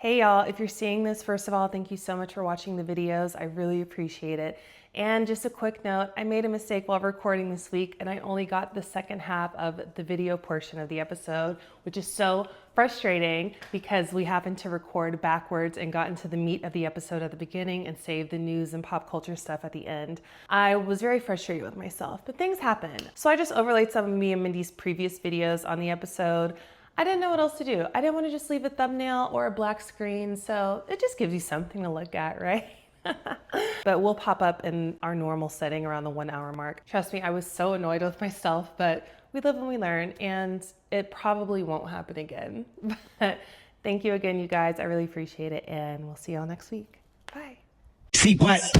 Hey y'all, if you're seeing this, first of all, thank you so much for watching the videos. I really appreciate it. And just a quick note, I made a mistake while recording this week and I only got the second half of the video portion of the episode, which is so frustrating because we happened to record backwards and got into the meat of the episode at the beginning and saved the news and pop culture stuff at the end. I was very frustrated with myself, but things happen. So I just overlaid some of me and Mindy's previous videos on the episode. I didn't know what else to do. I didn't want to just leave a thumbnail or a black screen, so it just gives you something to look at, right? But we'll pop up in our normal setting around the 1 hour mark. Trust me, I was so annoyed with myself, but we live and we learn, and it probably won't happen again. But thank you again, you guys. I really appreciate it, and we'll see y'all next week. Bye. CWatt.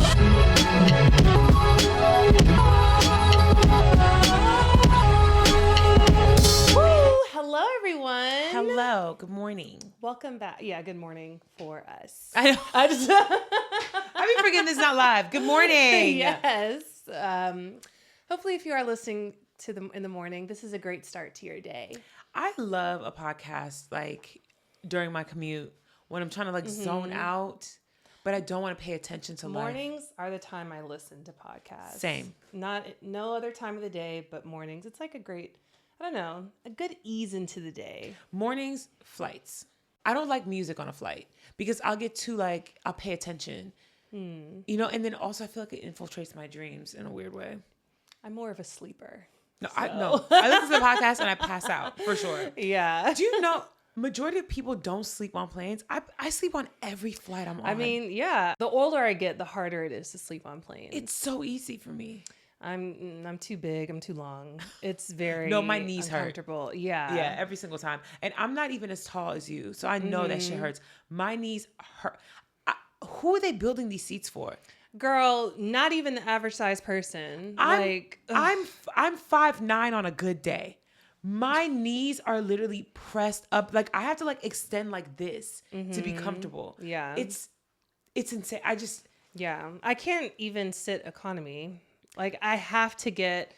Hello, everyone. Hello. Good morning. Welcome back. Yeah, good morning for us. I be forgetting this is not live. Good morning. Yes. Hopefully, if you are listening to them in the morning, this is a great start to your day. I love a podcast like during my commute when I'm trying to like zone out, but I don't want to pay attention to Mornings are the time I listen to podcasts. Same. No other time of the day, but mornings. It's like a good ease into the day. Mornings, flights. I don't like music on a flight because I'll get too I'll pay attention. You know, and then also I feel like it infiltrates my dreams in a weird way. I'm more of a sleeper. No, I listen to the podcast and I pass out for sure. Yeah. Do you know majority of people don't sleep on planes? I sleep on every flight I'm on. I mean, yeah. The older I get, the harder it is to sleep on planes. It's so easy for me. I'm too big. I'm too long. It's very my knees hurt. uncomfortable. Yeah. Yeah, every single time. And I'm not even as tall as you, so I know that shit hurts. My knees hurt. Who are they building these seats for? Girl, not even the average size person. I'm 5'9" on a good day. My knees are literally pressed up. Like I have to like extend like this to be comfortable. Yeah. It's insane. I can't even sit economy. Like I have to get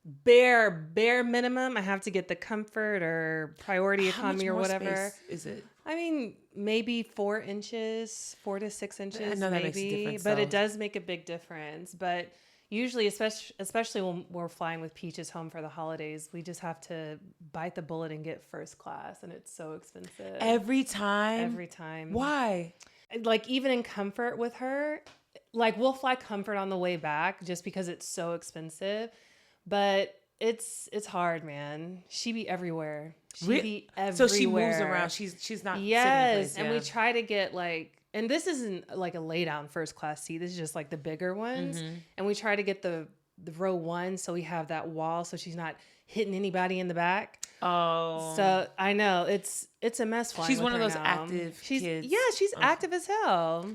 bare minimum. I have to get the comfort or priority economy or whatever. Space is it? I mean, maybe 4 to 6 inches. I know that makes a difference, but though. it does make a big difference. But usually, especially when we're flying with Peaches home for the holidays, we just have to bite the bullet and get first class, and it's so expensive. Every time? Every time. Why? Like even in comfort with her, like we'll fly comfort on the way back just because it's so expensive. But it's hard, man. She be everywhere. Be everywhere. So she moves around. She's not yes, sitting in place. and we try to get and this isn't like a lay down first class seat. This is just like the bigger ones. And we try to get the row 1 so we have that wall so she's not hitting anybody in the back. Oh. So I know it's a mess flying. She's with one of her those now. active kids. Yeah, she's active as hell.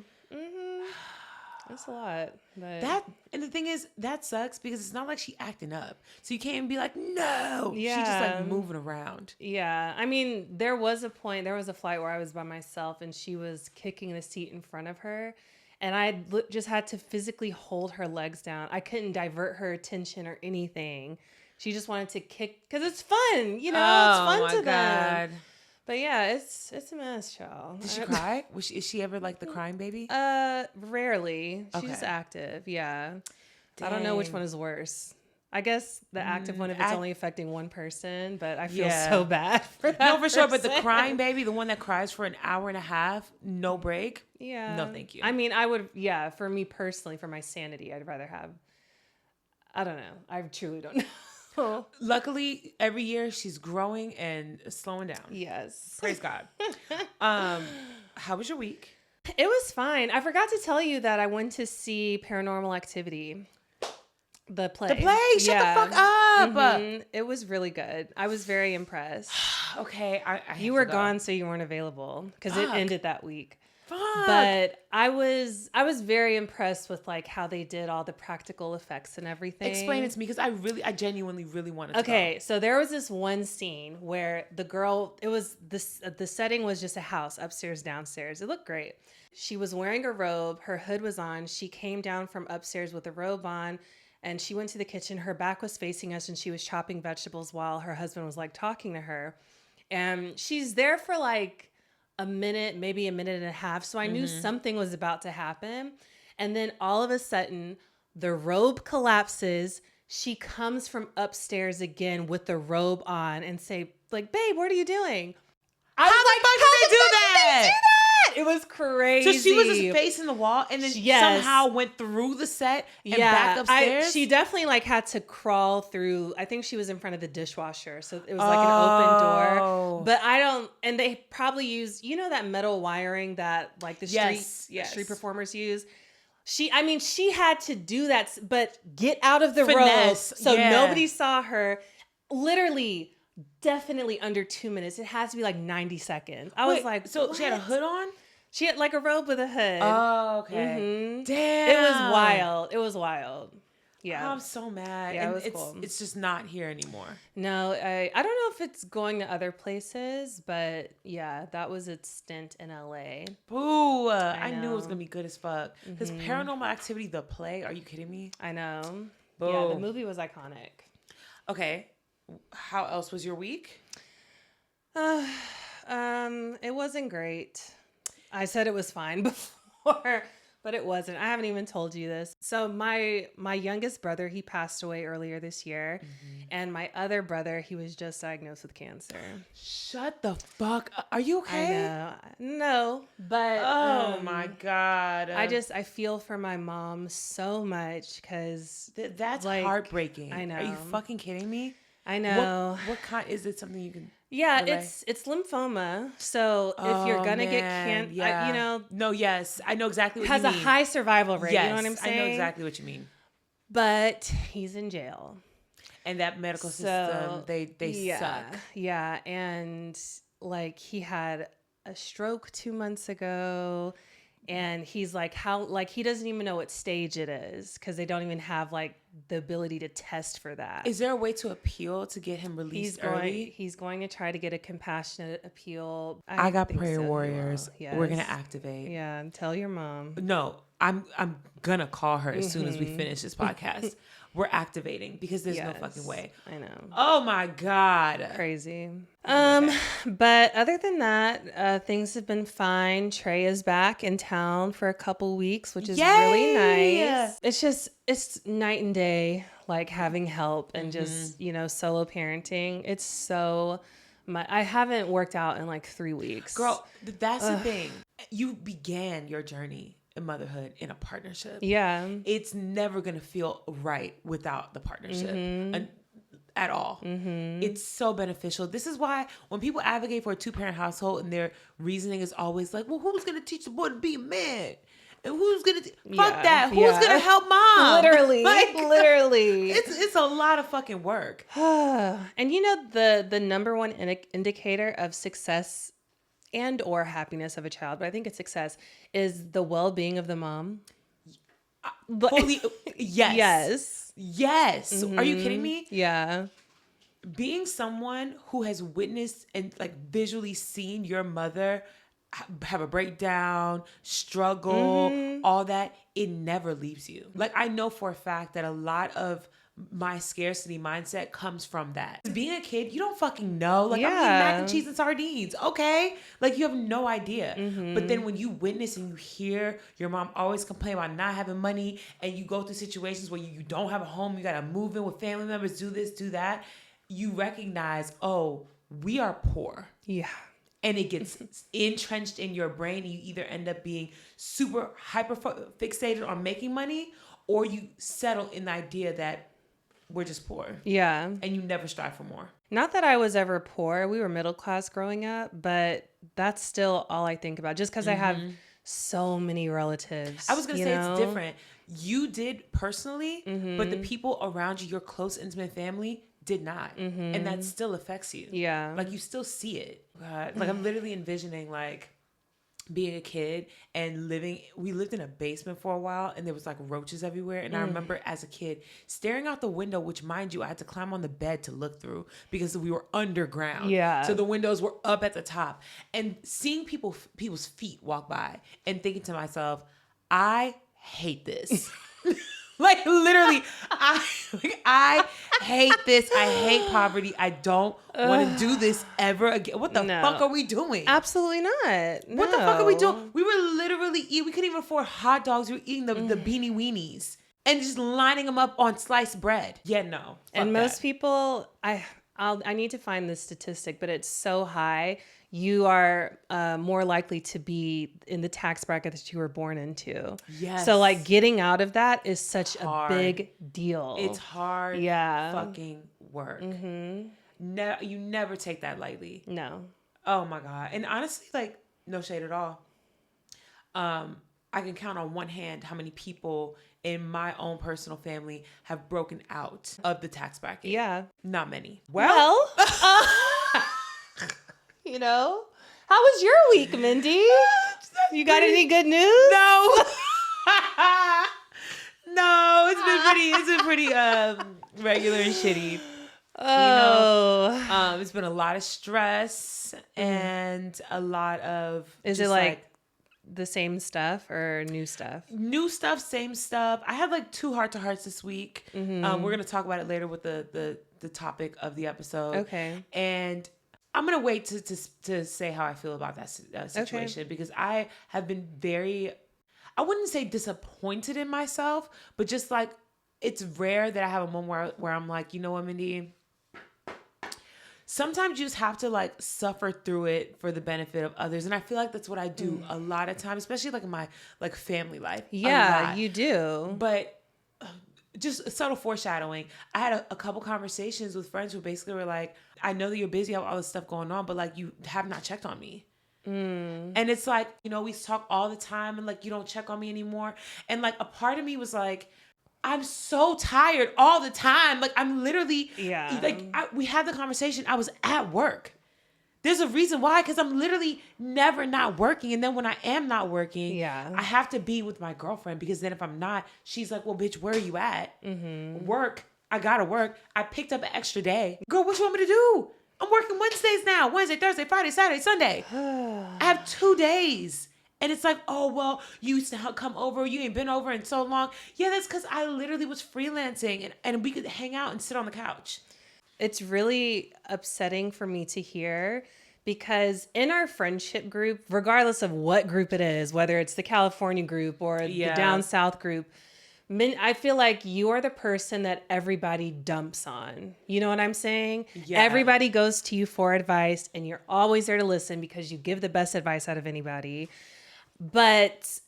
That's a lot. But And the thing is, that sucks because it's not like she acting up. So you can't even be like, no. Yeah. She's just like moving around. Yeah. I mean, there was a flight where I was by myself and she was kicking the seat in front of her. And I just had to physically hold her legs down. I couldn't divert her attention or anything. She just wanted to kick because it's fun. You know, it's fun to them. But yeah, it's a mess, y'all. Did she cry? Is she ever like the crying baby? Rarely. She's just active. Yeah. Dang. I don't know which one is worse. I guess the active one if it's only affecting one person, but I feel so bad for that. No, for sure. But the crying baby, the one that cries for an hour and a half, no break. Yeah. No, thank you. I mean, for me personally, for my sanity, I'd rather have, I don't know. I truly don't know. Luckily, every year she's growing and slowing down. Yes. Praise God. How was your week? It was fine. I forgot to tell you that I went to see Paranormal Activity. The play. Shut the fuck up. It was really good. I was very impressed. Okay. You were gone, so you weren't available because it ended that week. Fuck. But I was very impressed with like how they did all the practical effects and everything. Explain it to me because I genuinely really wanted to go. So there was this one scene where the girl, the setting was just a house, upstairs, downstairs. It looked great. She was wearing a robe. Her hood was on. She came down from upstairs with a robe on. And she went to the kitchen. Her back was facing us and she was chopping vegetables while her husband was like talking to her. And she's there for like a minute, maybe a minute and a half. So I knew something was about to happen. And then all of a sudden, the robe collapses. She comes from upstairs again with the robe on and say, like, babe, what are you doing? How the fuck did they do that? It was crazy. So she was just facing the wall and then somehow went through the set and back upstairs? She definitely like had to crawl through. I think she was in front of the dishwasher. So it was like an open door. But and they probably used, you know, that metal wiring that like the street performers use. She had to do that, but get out of the robe so nobody saw her. Literally, definitely under 2 minutes. It has to be like 90 seconds. I was like, so she had a hood on? She had like a robe with a hood. Oh, okay. Mm-hmm. Damn. It was wild. It was wild. Yeah. Oh, I'm so mad. Yeah, and it was cool. It's just not here anymore. No, I don't know if it's going to other places, but yeah, that was its stint in LA. Boo. I knew it was going to be good as fuck. Because Paranormal Activity, the play, are you kidding me? I know. Boo. Yeah, the movie was iconic. Okay. How else was your week? It wasn't great. I said it was fine before, but it wasn't. I haven't even told you this. So my youngest brother, he passed away earlier this year. And my other brother, he was just diagnosed with cancer. Shut the fuck up. Are you okay? I know. No, but oh my God. I feel for my mom so much because that's like, heartbreaking. I know. Are you fucking kidding me? I know. What kind, is it something you can... Yeah, it's lymphoma. So if you're gonna get cancer, you know, no, yes, I know exactly what you mean. Has a high survival rate. Yes, you know what I'm saying? I know exactly what you mean. But he's in jail, and that medical system, they suck. Yeah, and like he had a stroke 2 months ago, and he's like, he doesn't even know what stage it is because they don't even have like the ability to test for that. Is there a way to appeal to get him released early? He's going to try to get a compassionate appeal. I got prayer warriors. Yes. We're gonna activate. Yeah, and tell your mom. No, I'm gonna call her as soon as we finish this podcast. We're activating because there's no fucking way. I know. Oh my God. Crazy. But other than that, things have been fine. Trey is back in town for a couple weeks, which is really nice. It's night and day, like having help and just, you know, solo parenting. It's so I haven't worked out in like 3 weeks. Girl, that's the thing. You began your journey in motherhood in a partnership. Yeah. It's never going to feel right without the partnership at all. It's so beneficial. This is why when people advocate for a 2-parent household and their reasoning is always like, well, who's going to teach the boy to be a man? And who's going to fuck that? Who's going to help mom? Literally. Like, literally. It's a lot of fucking work. And you know, the number one indicator of success and or happiness of a child, but I think it's success, is the well-being of the mom. Fully, yes. Yes. Are you kidding me? Yeah. Being someone who has witnessed and like visually seen your mother have a breakdown, struggle, all that, it never leaves you. Like, I know for a fact that a lot of my scarcity mindset comes from that. Being a kid, you don't fucking know. Like, I'm eating mac and cheese and sardines. Okay. Like, you have no idea. But then when you witness and you hear your mom always complain about not having money, and you go through situations where you don't have a home, you got to move in with family members, do this, do that, you recognize, oh, we are poor. Yeah. And it gets entrenched in your brain. And you either end up being super hyper fixated on making money, or you settle in the idea that we're just poor. Yeah. And you never strive for more. Not that I was ever poor. We were middle class growing up, but that's still all I think about. Just because I have so many relatives. I was going to say it's different. You did personally, but the people around you, your close, intimate family, did not. And that still affects you. Yeah. Like, you still see it. God. Like, I'm literally envisioning, like, being a kid and we lived in a basement for a while, and there was like roaches everywhere. And I remember as a kid staring out the window, which, mind you, I had to climb on the bed to look through because we were underground. Yeah. So the windows were up at the top, and seeing people's feet walk by and thinking to myself, I hate this. Like literally, I hate this. I hate poverty. I don't want to do this ever again. What the fuck are we doing? Absolutely not. No. What the fuck are we doing? We were literally eating. We couldn't even afford hot dogs. We were eating the beanie weenies and just lining them up on sliced bread. Yeah, no. And most people, I need to find this statistic, but it's so high. You are more likely to be in the tax bracket that you were born into. Yes. So like getting out of that is such a big deal. It's hard fucking work. You never take that lightly. No. Oh my God. And honestly, like, no shade at all. I can count on one hand how many people in my own personal family have broken out of the tax bracket. Yeah. Not many. Well you know, how was your week, Mindy? You got any good news? No. No, it's been pretty regular and shitty. Oh. You know, it's been a lot of stress and a lot of. Is it like the same stuff or new stuff? New stuff, same stuff. I had like 2 heart-to-hearts this week. We're gonna talk about it later with the topic of the episode. Okay. And I'm gonna wait to say how I feel about that situation because I have been very, I wouldn't say disappointed in myself, but just like it's rare that I have a moment where I'm like, you know what, Mindy? Sometimes you just have to like suffer through it for the benefit of others. And I feel like that's what I do a lot of times, especially like in my like family life. Yeah, you do. But just subtle foreshadowing. I had a couple conversations with friends who basically were like, I know that you're busy, you have all this stuff going on, but like you have not checked on me. And it's like, you know, we talk all the time and like, you don't check on me anymore. And like a part of me was like, I'm so tired all the time. Like I'm literally, we had the conversation. I was at work. There's a reason why, because I'm literally never not working. And then when I am not working, I have to be with my girlfriend because then if I'm not, she's like, well, bitch, where are you at? Work. I gotta work. I picked up an extra day. Girl, what you want me to do? I'm working Wednesdays now. Wednesday, Thursday, Friday, Saturday, Sunday. I have 2 days. And it's like, oh, well, you used to come over. You ain't been over in so long. Yeah, that's because I literally was freelancing and we could hang out and sit on the couch. It's really upsetting for me to hear because in our friendship group, regardless of what group it is, whether it's the California group or the down south group, I feel like you are the person that everybody dumps on. You know what I'm saying? Yeah. Everybody goes to you for advice and you're always there to listen because you give the best advice out of anybody. But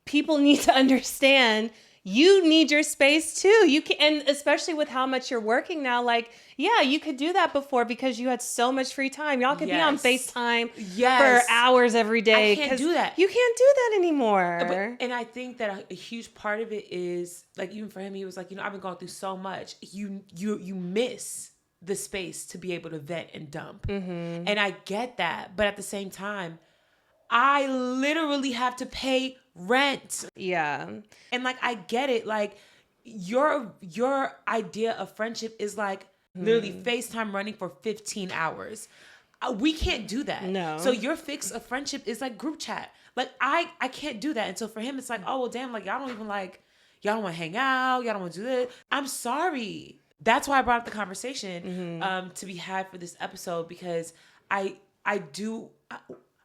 people need to understand you need your space too. You can, and especially with how much you're working now, like, yeah, you could do that before because you had so much free time. Y'all could be on FaceTime for hours every day. I can't do that. You can't do that anymore. And I think that a huge part of it is like, even for him, he was like, you know, I've been going through so much. You miss the space to be able to vent and dump. And I get that. But at the same time, I literally have to pay rent. Yeah. And like, I get it. Like your idea of friendship is like literally FaceTime running for 15 hours. We can't do that. No. So your fix of friendship is like group chat. Like I can't do that. And so for him, it's like, oh, well, damn, like y'all don't want to hang out. Y'all don't want to do this. I'm sorry. That's why I brought up the conversation to be had for this episode, because I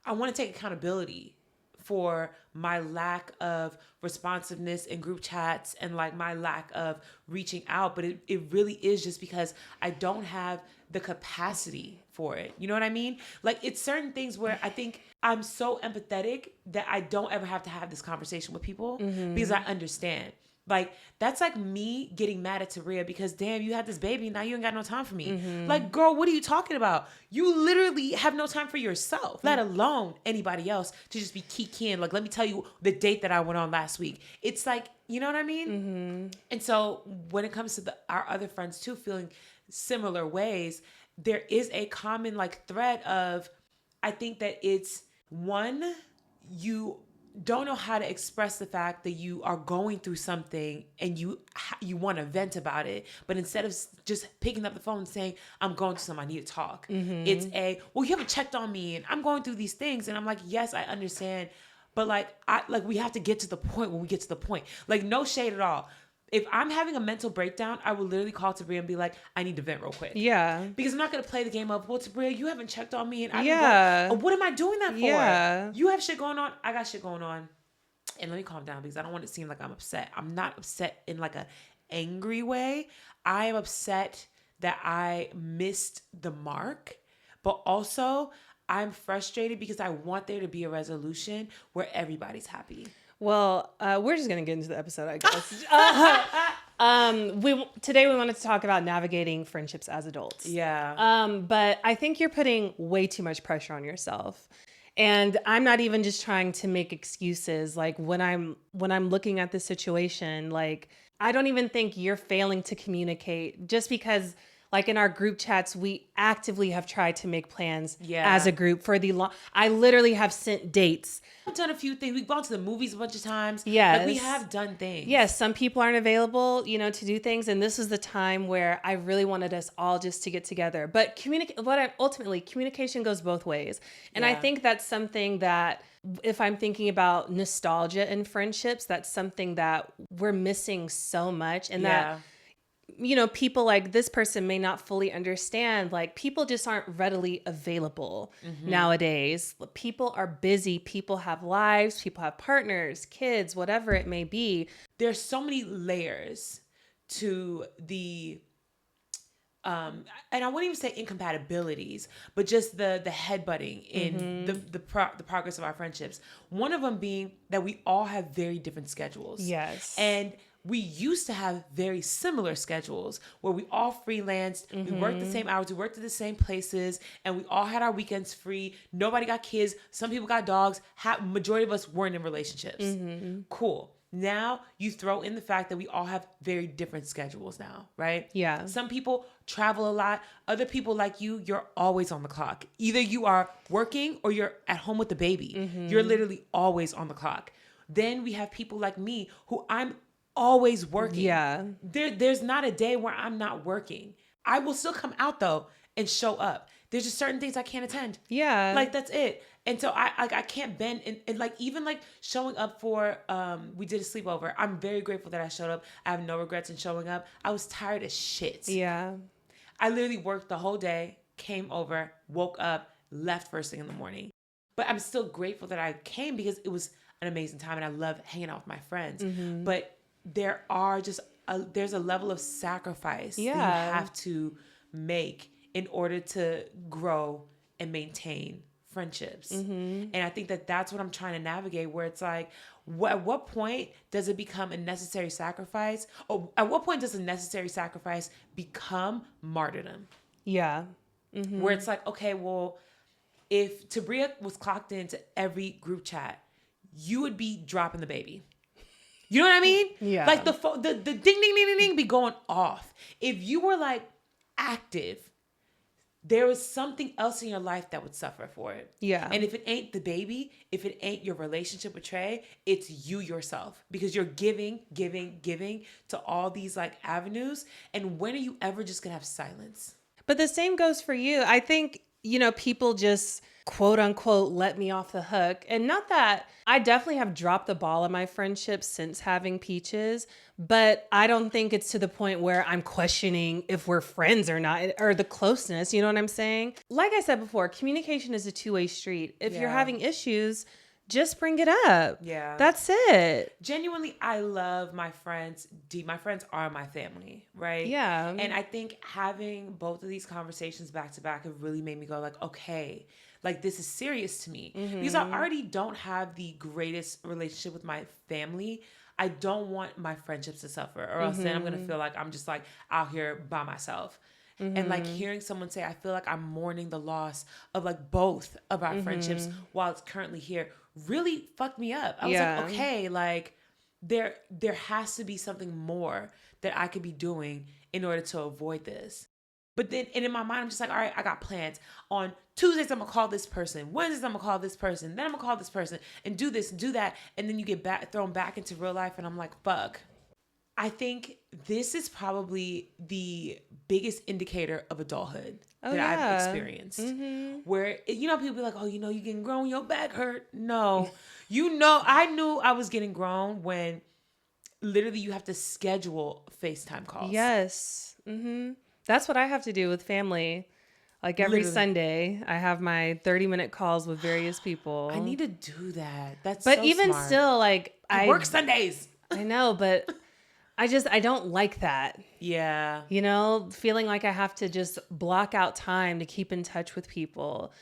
want to take accountability for my lack of responsiveness in group chats and like my lack of reaching out. But it really is just because I don't have the capacity for it. You know what I mean? Like it's certain things where I think I'm so empathetic that I don't ever have to have this conversation with people because I understand. Like, that's like me getting mad at Tabria because, damn, you had this baby, now you ain't got no time for me. Like, girl, what are you talking about? You literally have no time for yourself, let alone anybody else to just be kikiing. Like, let me tell you the date that I went on last week. It's like, you know what I mean? And so when it comes to our other friends too, feeling similar ways, there is a common like thread of, I think that it's one, you don't know how to express the fact that you are going through something and you want to vent about it, but instead of just picking up the phone and saying, I'm going through something, I need to talk. It's well, you haven't checked on me and I'm going through these things. And I'm like, yes, I understand. But like, we have to get to the point when we get to the point. Like, no shade at all. If I'm having a mental breakdown, I will literally call Tabria and be like, I need to vent real quick. Yeah. Because I'm not going to play the game of, well, Tabria, you haven't checked on me. And I've been what am I doing that for? Yeah. You have shit going on. I got shit going on. And let me calm down because I don't want it to seem like I'm upset. I'm not upset in like a angry way. I am upset that I missed the mark. But also, I'm frustrated because I want there to be a resolution where everybody's happy. Well, we're just gonna get into the episode, I guess. Today we wanted to talk about navigating friendships as adults. Yeah. But I think you're putting way too much pressure on yourself. And I'm not even just trying to make excuses. Like when I'm looking at this situation, like I don't even think you're failing to communicate just because like in our group chats, we actively have tried to make plans as a group for the long. I literally have sent dates. I've done a few things. We've gone to the movies a bunch of times. Yes. Like we have done things. Yes. Some people aren't available, to do things. And this is the time where I really wanted us all just to get together. But communication goes both ways. And I think that's something that if I'm thinking about nostalgia in friendships, that's something that we're missing so much. And that people like this person may not fully understand, like people just aren't readily available nowadays. People are busy. People have lives. People have partners, kids, whatever it may be. There's so many layers to the, and I wouldn't even say incompatibilities, but just the headbutting in the progress of our friendships. One of them being that we all have very different schedules. Yes. And we used to have very similar schedules where we all freelanced, we worked the same hours, we worked at the same places, and we all had our weekends free. Nobody got kids. Some people got dogs. Majority of us weren't in relationships. Cool. Now you throw in the fact that we all have very different schedules now, right? Yeah. Some people travel a lot. Other people like you're always on the clock. Either you are working or you're at home with the baby. You're literally always on the clock. Then we have people like me who I'm always working. Yeah. There's not a day where I'm not working. I will still come out though and show up. There's just certain things I can't attend. Yeah. Like that's it. And so I can't bend and like even like showing up for we did a sleepover. I'm very grateful that I showed up. I have no regrets in showing up. I was tired as shit. Yeah. I literally worked the whole day, came over, woke up, left first thing in the morning. But I'm still grateful that I came because it was an amazing time and I love hanging out with my friends. But there's a level of sacrifice that you have to make in order to grow and maintain friendships. And I think that that's what I'm trying to navigate, where it's like, at what point does it become a necessary sacrifice? Or at what point does a necessary sacrifice become martyrdom? Yeah. Where it's like, okay, well, if Tabria was clocked into every group chat, you would be dropping the baby. You know what I mean? Yeah. Like the ding, ding, ding, ding, ding be going off. If you were like active, there was something else in your life that would suffer for it. Yeah. And if it ain't the baby, if it ain't your relationship with Trey, it's you yourself. Because you're giving to all these like avenues. And when are you ever just gonna have silence? But the same goes for you. I think, people just quote unquote let me off the hook. And not that I definitely have dropped the ball in my friendships since having Peaches, but I don't think it's to the point where I'm questioning if we're friends or not, or the closeness. You know what I'm saying? Like I said before, communication is a two-way street. If you're having issues, just bring it up. Yeah. That's it. Genuinely, I love my friends. My friends are my family, right? Yeah. And I think having both of these conversations back to back have really made me go like, okay, like this is serious to me. Because I already don't have the greatest relationship with my family. I don't want my friendships to suffer, or else then I'm going to feel like I'm just like out here by myself. And like hearing someone say, I feel like I'm mourning the loss of like both of our friendships while it's currently here, really fucked me up. I was like, okay, like there has to be something more that I could be doing in order to avoid this. But then, and in my mind, I'm just like, all right, I got plans. On Tuesdays, I'm going to call this person. Wednesdays, I'm going to call this person. Then I'm going to call this person and do this and do that. And then you get thrown back into real life. And I'm like, fuck. I think this is probably the biggest indicator of adulthood that I've experienced. Where, people be like, oh, you getting grown, your back hurt. No, I knew I was getting grown when literally you have to schedule FaceTime calls. Yes. That's what I have to do with family. Like every Sunday, I have my 30-minute calls with various people. I need to do that. That's but so even smart. still, like I work Sundays. I know, but I don't like that. Yeah. You know, feeling like I have to just block out time to keep in touch with people.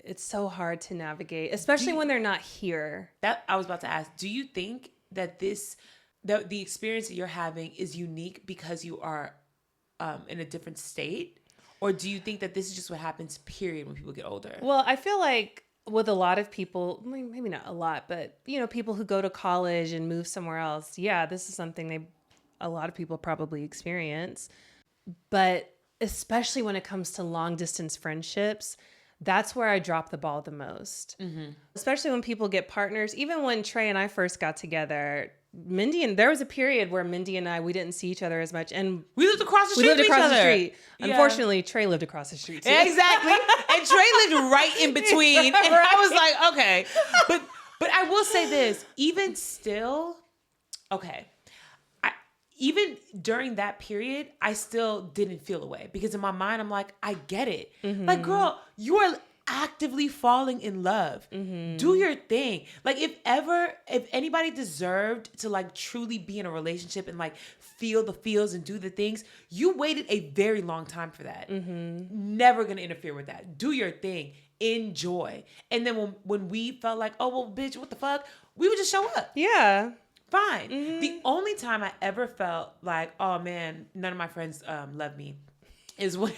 It's so hard to navigate, especially when they're not here. That I was about to ask. Do you think that the experience that you're having is unique because you are in a different state? Or do you think that this is just what happens, period, when people get older? Well, I feel like with a lot of people, maybe not a lot, but, you know, people who go to college and move somewhere else, yeah, this is something a lot of people probably experience. But especially when it comes to long distance friendships, that's where I drop the ball the most. Especially when people get partners. Even when Trey and I first got together, there was a period where Mindy and I, we didn't see each other as much. And we lived across the street from each other. Yeah. Unfortunately, Trey lived across the street too. Exactly. And Trey lived right in between. And I was like, okay. But I will say this, even still, okay. Even during that period, I still didn't feel away because in my mind, I'm like, I get it. Like, girl, you are actively falling in love. Do your thing. Like, if anybody deserved to like truly be in a relationship and like feel the feels and do the things, you waited a very long time for that. Never gonna interfere with that. Do your thing. Enjoy. And then when we felt like, oh, well, bitch, what the fuck? We would just show up. Yeah. Fine. The only time I ever felt like, oh man, none of my friends love me is when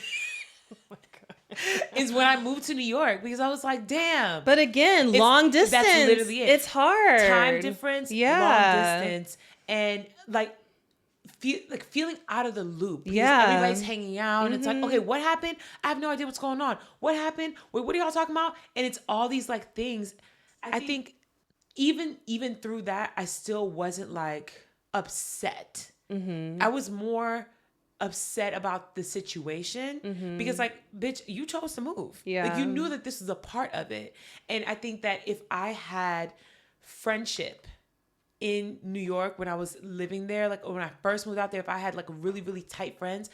is when I moved to New York because I was like, damn. But again, long distance. That's literally it. It's hard. Time difference, long distance, and like feeling out of the loop. Because everybody's hanging out and it's like, okay, what happened? I have no idea what's going on. What happened? Wait, what are y'all talking about? And it's all these like things. I think even through that, I still wasn't like upset. I was more upset about the situation because like, bitch, you chose to move. Yeah. Like you knew that this was a part of it. And I think that if I had friendship in New York when I was living there, like when I first moved out there, if I had like really, really tight friends,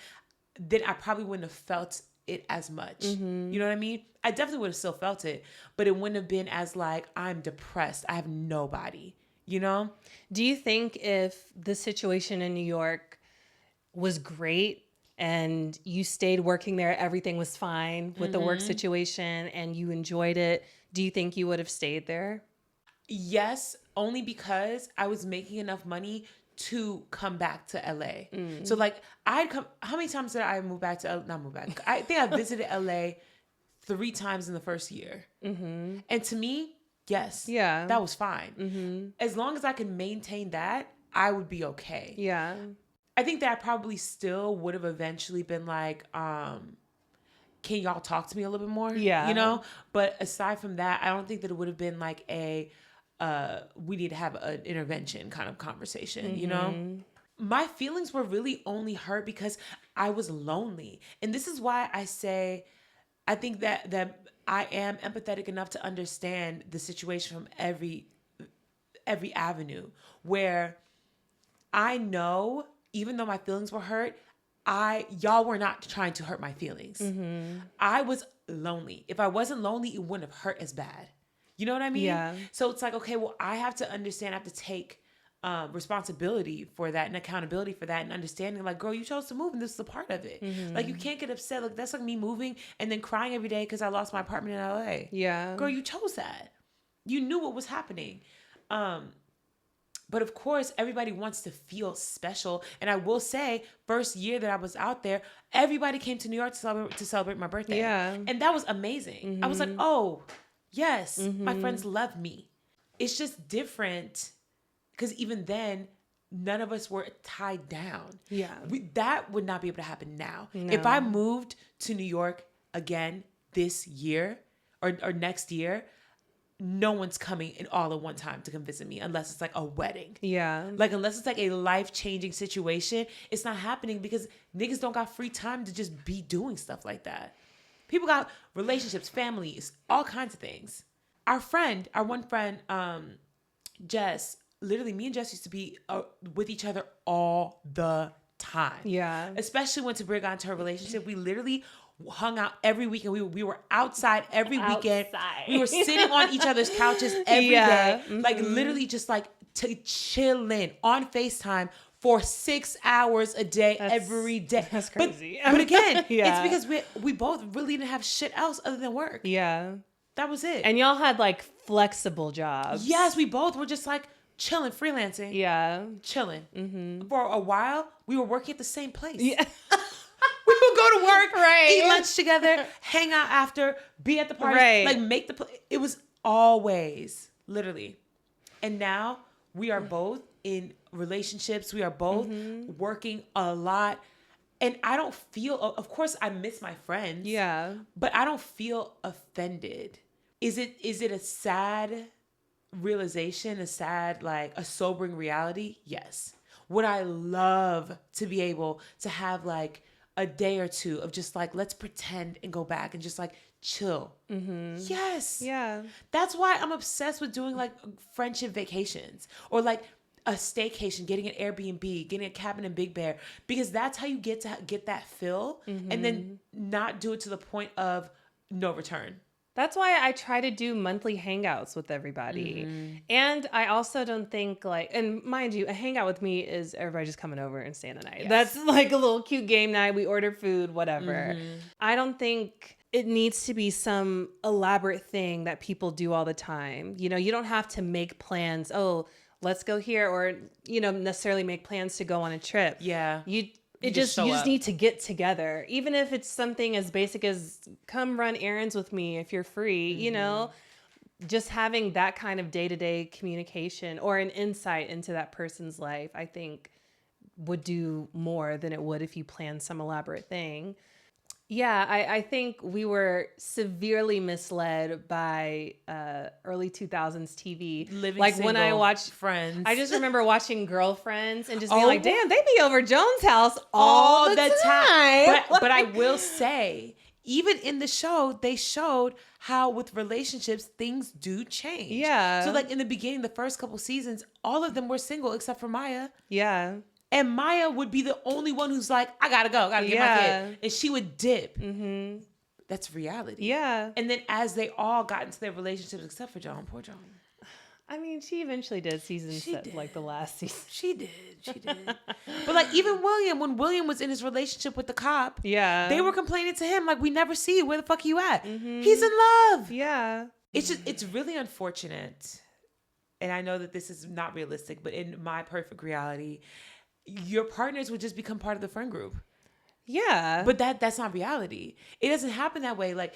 then I probably wouldn't have felt it as much. You know what I mean? I definitely would have still felt it, but it wouldn't have been as like, I'm depressed. I have nobody, you know? Do you think if the situation in New York was great and you stayed working there, everything was fine with the work situation and you enjoyed it, do you think you would have stayed there? Yes, only because I was making enough money to come back to LA. So like how many times did I move back to not move back? I think I visited LA 3 times in the first year. And to me, yes, that was fine. As long as I could maintain that, I would be okay. Yeah. I think that I probably still would have eventually been like, can y'all talk to me a little bit more? Yeah. You know? But aside from that, I don't think that it would have been like we need to have an intervention kind of conversation, you know? My feelings were really only hurt because I was lonely. And this is why I say, I think that I am empathetic enough to understand the situation from every avenue where I know, even though my feelings were hurt, y'all were not trying to hurt my feelings. I was lonely. If I wasn't lonely, it wouldn't have hurt as bad. You know what I mean? Yeah. So it's like, okay, well, I have to understand, I have to take responsibility for that and accountability for that and understanding like, girl, you chose to move and this is a part of it. Like you can't get upset. Like that's like me moving and then crying every day because I lost my apartment in LA. Yeah. Girl, you chose that. You knew what was happening. But of course, everybody wants to feel special. And I will say, first year that I was out there, everybody came to New York to celebrate my birthday. Yeah. And that was amazing. I was like, oh, yes, my friends love me. It's just different because even then, none of us were tied down. Yeah. That would not be able to happen now. No. If I moved to New York again this year or next year, no one's coming in all at one time to come visit me unless it's like a wedding. Yeah. Like unless it's like a life-changing situation, it's not happening because niggas don't got free time to just be doing stuff like that. People got relationships, families, all kinds of things. Our one friend, Jess, literally me and Jess used to be with each other all the time. Yeah. Especially when Tabria got into her relationship, we literally hung out every weekend. We were outside every weekend. We were sitting on each other's couches every day. Mm-hmm. Like literally just like chilling on FaceTime for 6 hours a day, every day. That's crazy. But again, Yeah. it's because we both really didn't have shit else other than work. Yeah. That was it. And y'all had like flexible jobs. Yes, we both were just like chilling, freelancing. Yeah. Chilling. Mm-hmm. For a while, we were working at the same place. Yeah. We would go to work, Right. eat lunch together, hang out after, be at the party, Right. like make the it was always literally. And now we are both in relationships. We are both working a lot. And I don't feel, of course I miss my friends. Yeah. But I don't feel offended. Is it a sad realization, a sad, like a sobering reality? Yes. Would I love to be able to have like a day or two of just like, let's pretend and go back and just like chill. Mm-hmm. Yes. Yeah. That's why I'm obsessed with doing like friendship vacations or like a staycation, getting an Airbnb, getting a cabin in Big Bear, because that's how you get to get that feel and then not do it to the point of no return. That's why I try to do monthly hangouts with everybody. Mm-hmm. And I also don't think like, and mind you, a hangout with me is everybody just coming over and staying the night. Yes. That's like a little cute game night. We order food, whatever. Mm-hmm. I don't think it needs to be some elaborate thing that people do all the time. You know, you don't have to make plans. Oh, let's go here, or, you know, necessarily make plans to go on a trip. Yeah. You just need to get together. Even if it's something as basic as come run errands with me if you're free, you know, just having that kind of day-to-day communication or an insight into that person's life, I think would do more than it would if you planned some elaborate thing. Yeah, I think we were severely misled by early 2000s TV. Living like single, when I watched Friends. I just remember watching Girlfriends and just being like, damn, they be over Joan's house all the time. But I will say, even in the show, they showed how with relationships, things do change. Yeah. So like in the beginning, the first couple seasons, all of them were single except for Maya. Yeah. And Maya would be the only one who's like, I gotta go, gotta get my kid. And she would dip. Mm-hmm. That's reality. Yeah. And then as they all got into their relationships, except for Joan, poor Joan. I mean, she eventually did like the last season. She did. But like even William, when William was in his relationship with the cop, they were complaining to him like, we never see you. Where the fuck are you at? Mm-hmm. He's in love. Yeah. It's really unfortunate. And I know that this is not realistic, but in my perfect reality, your partners would just become part of the friend group. Yeah. But that's not reality. It doesn't happen that way. Like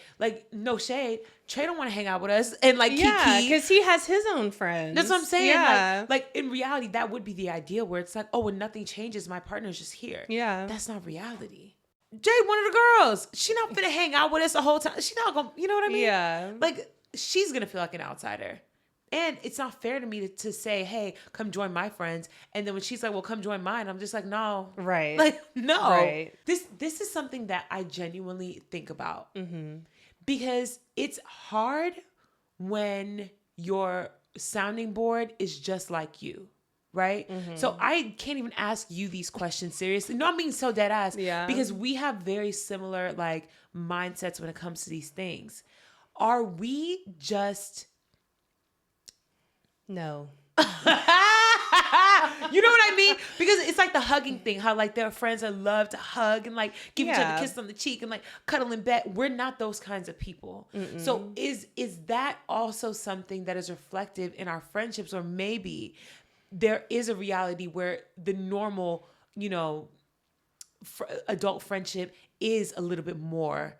no shade. Trey don't want to hang out with us. And like Kiki. because he has his own friends. That's what I'm saying. Yeah. Like in reality, that would be the idea where it's like, oh, when nothing changes, my partner's just here. Yeah. That's not reality. Jade, one of the girls, she not finna hang out with us the whole time. She not gonna, you know what I mean? Yeah. Like she's gonna feel like an outsider. And it's not fair to me to say, hey, come join my friends. And then when she's like, well, come join mine, I'm just like, no. Right. Like, no. Right. This is something that I genuinely think about. Mm-hmm. Because it's hard when your sounding board is just like you. Right? Mm-hmm. So I can't even ask you these questions seriously. No, I'm being so dead ass. Yeah. Because we have very similar like mindsets when it comes to these things. Are we just... No. You know what I mean? Because it's like the hugging thing, how like their friends that love to hug and like give each other a kiss on the cheek and like cuddle in bed. We're not those kinds of people. Mm-mm. So is that also something that is reflective in our friendships? Or maybe there is a reality where the normal, you know, adult friendship is a little bit more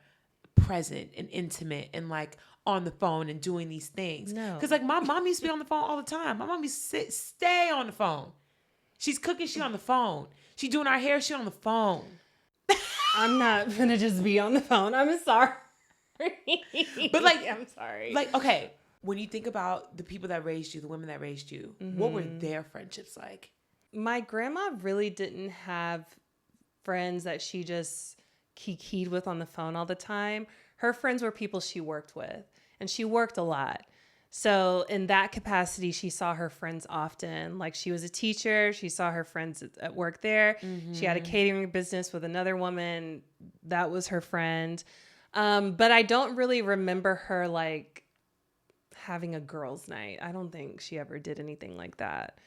present and intimate and like on the phone and doing these things. No. Because like my mom used to be on the phone all the time. My mom used to stay on the phone. She's cooking, she on the phone. She doing our hair, she on the phone. I'm not gonna just be on the phone. I'm sorry. But like, I'm sorry. Like, okay, when you think about the people that raised you, the women that raised you, what were their friendships like? My grandma really didn't have friends that she just kikied with on the phone all the time. Her friends were people she worked with, and she worked a lot. So in that capacity, she saw her friends often. Like she was a teacher. She saw her friends at work there. She had a catering business with another woman. That was her friend. But I don't really remember her like having a girls' night. I don't think she ever did anything like that.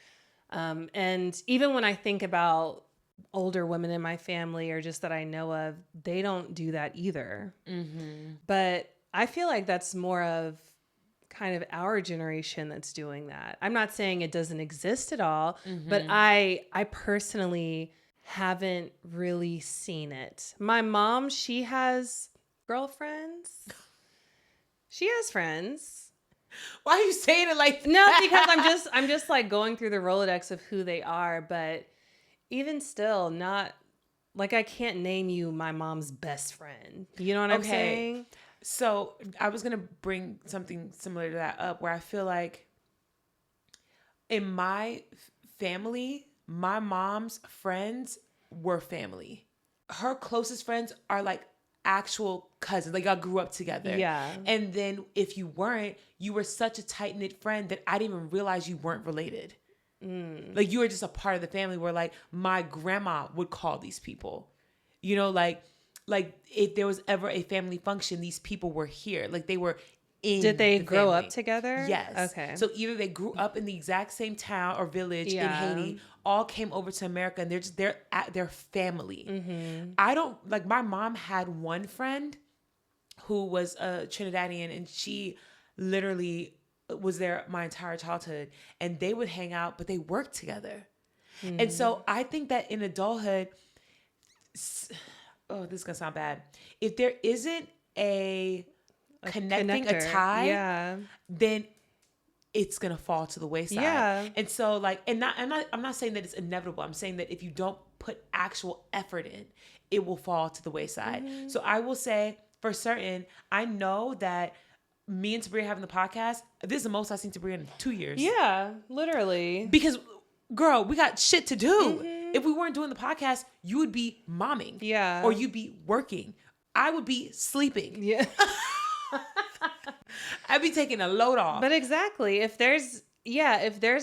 And even when I think about older women in my family or just that I know of, they don't do that either. But I feel like that's more of kind of our generation that's doing that. I'm not saying it doesn't exist at all, but I personally haven't really seen it. My mom, she has girlfriends. She has friends. Why are you saying it like that? No, because I'm just like going through the Rolodex of who they are, but even still, not like I can't name you my mom's best friend. You know what I'm saying? So I was going to bring something similar to that up where I feel like in my family, my mom's friends were family. Her closest friends are like actual cousins. Like y'all grew up together. Yeah. And then if you weren't, you were such a tight-knit friend that I didn't even realize you weren't related. Like you were just a part of the family where like my grandma would call these people. You know, like if there was ever a family function, these people were here. Like they were in Did they the grow family. up together? Yes. Okay. So either they grew up in the exact same town or village in Haiti, all came over to America, and they're family. I don't like. My mom had one friend who was a Trinidadian, and she literally was there my entire childhood, and they would hang out, but they worked together. And so I think that in adulthood, oh, this is gonna sound bad. If there isn't a connecting, a tie, then it's gonna fall to the wayside. Yeah. And so like, and I'm not saying that it's inevitable. I'm saying that if you don't put actual effort in, it will fall to the wayside. So I will say for certain, I know that me and Tabria having the podcast, this is the most I've seen Tabria in 2 years. Yeah, literally. Because girl, we got shit to do. If we weren't doing the podcast, you would be momming. Yeah. Or you'd be working. I would be sleeping. Yeah. I'd be taking a load off. But exactly, if there's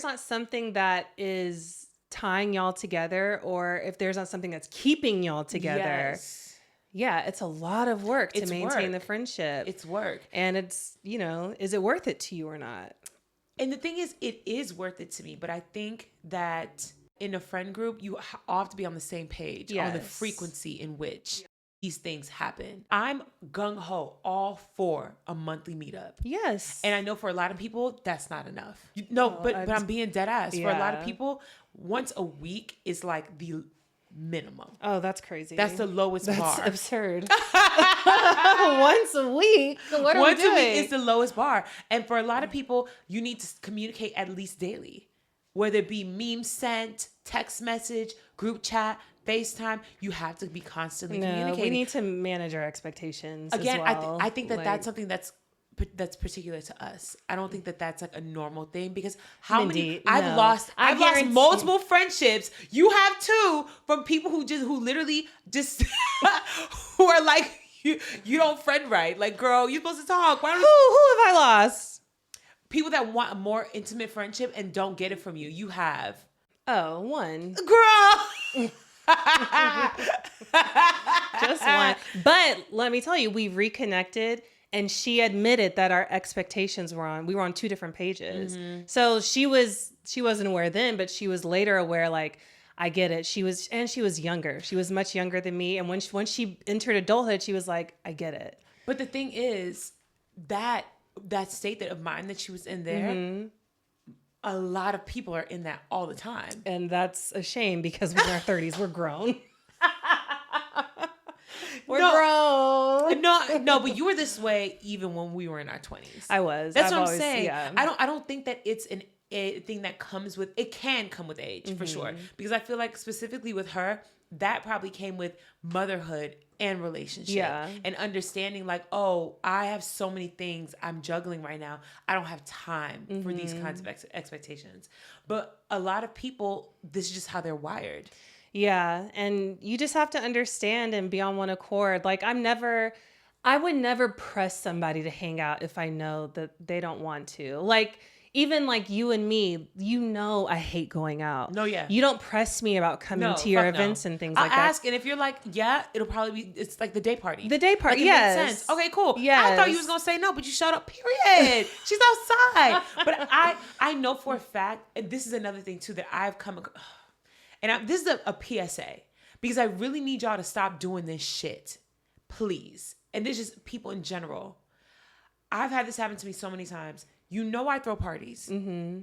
not something that is tying y'all together, or if there's not something that's keeping y'all together, it's a lot of work to maintain the friendship. It's work. And it's, is it worth it to you or not? And the thing is, it is worth it to me. But I think that in a friend group, you all have to be on the same page on the frequency in which these things happen. I'm gung-ho all for a monthly meetup. Yes. And I know for a lot of people, that's not enough. But I'm being dead ass. For a lot of people, once a week is like the minimum. Oh, that's crazy. That's the lowest bar. That's absurd. Once a week? What are we doing? Once a week is the lowest bar. And for a lot of people, you need to communicate at least daily. Whether it be meme sent, text message, group chat, FaceTime, you have to be constantly communicating. We need to manage our expectations Again, as well. I think that that's something that's particular to us. I don't think that that's like a normal thing because Mindy, I've lost multiple friendships. You have too, from people who literally just who are like you don't friend right. Like, girl, you're supposed to talk. Why don't who have I lost? People that want a more intimate friendship and don't get it from you. You have. Oh, one. Girl. Just one. But let me tell you, we reconnected and she admitted that our expectations we were on two different pages. So she wasn't aware then, but she was later aware, like, I get it. She was younger. She was much younger than me. And when she entered adulthood, she was like, I get it. But the thing is that state of mind that she was in there, a lot of people are in that all the time. And that's a shame because we're in our 30s. We're grown. We're grown. No, but you were this way even when we were in our 20s. I was. That's what I'm saying. Yeah. I don't think that it's a thing that comes with, it can come with age for sure. Because I feel like specifically with her, that probably came with motherhood and relationship. Yeah. And understanding like, oh, I have so many things I'm juggling right now. I don't have time for these kinds of expectations. But a lot of people, this is just how they're wired. Yeah. And you just have to understand and be on one accord. Like I'm never I would never press somebody to hang out if I know that they don't want to. Like, even like you and me, you know I hate going out. No, yeah. You don't press me about coming to your events and things like that. I'll ask, and if you're like, yeah, it'll probably be, it's like the day party. The day party, like, yes. Makes sense. Okay, cool. Yes. I thought you was going to say no, but you shut up, period. She's outside. But I know for a fact, and this is another thing too, that I've come, and this is a PSA, because I really need y'all to stop doing this shit. Please. And this is just people in general. I've had this happen to me so many times. You know I throw parties. Mm-hmm.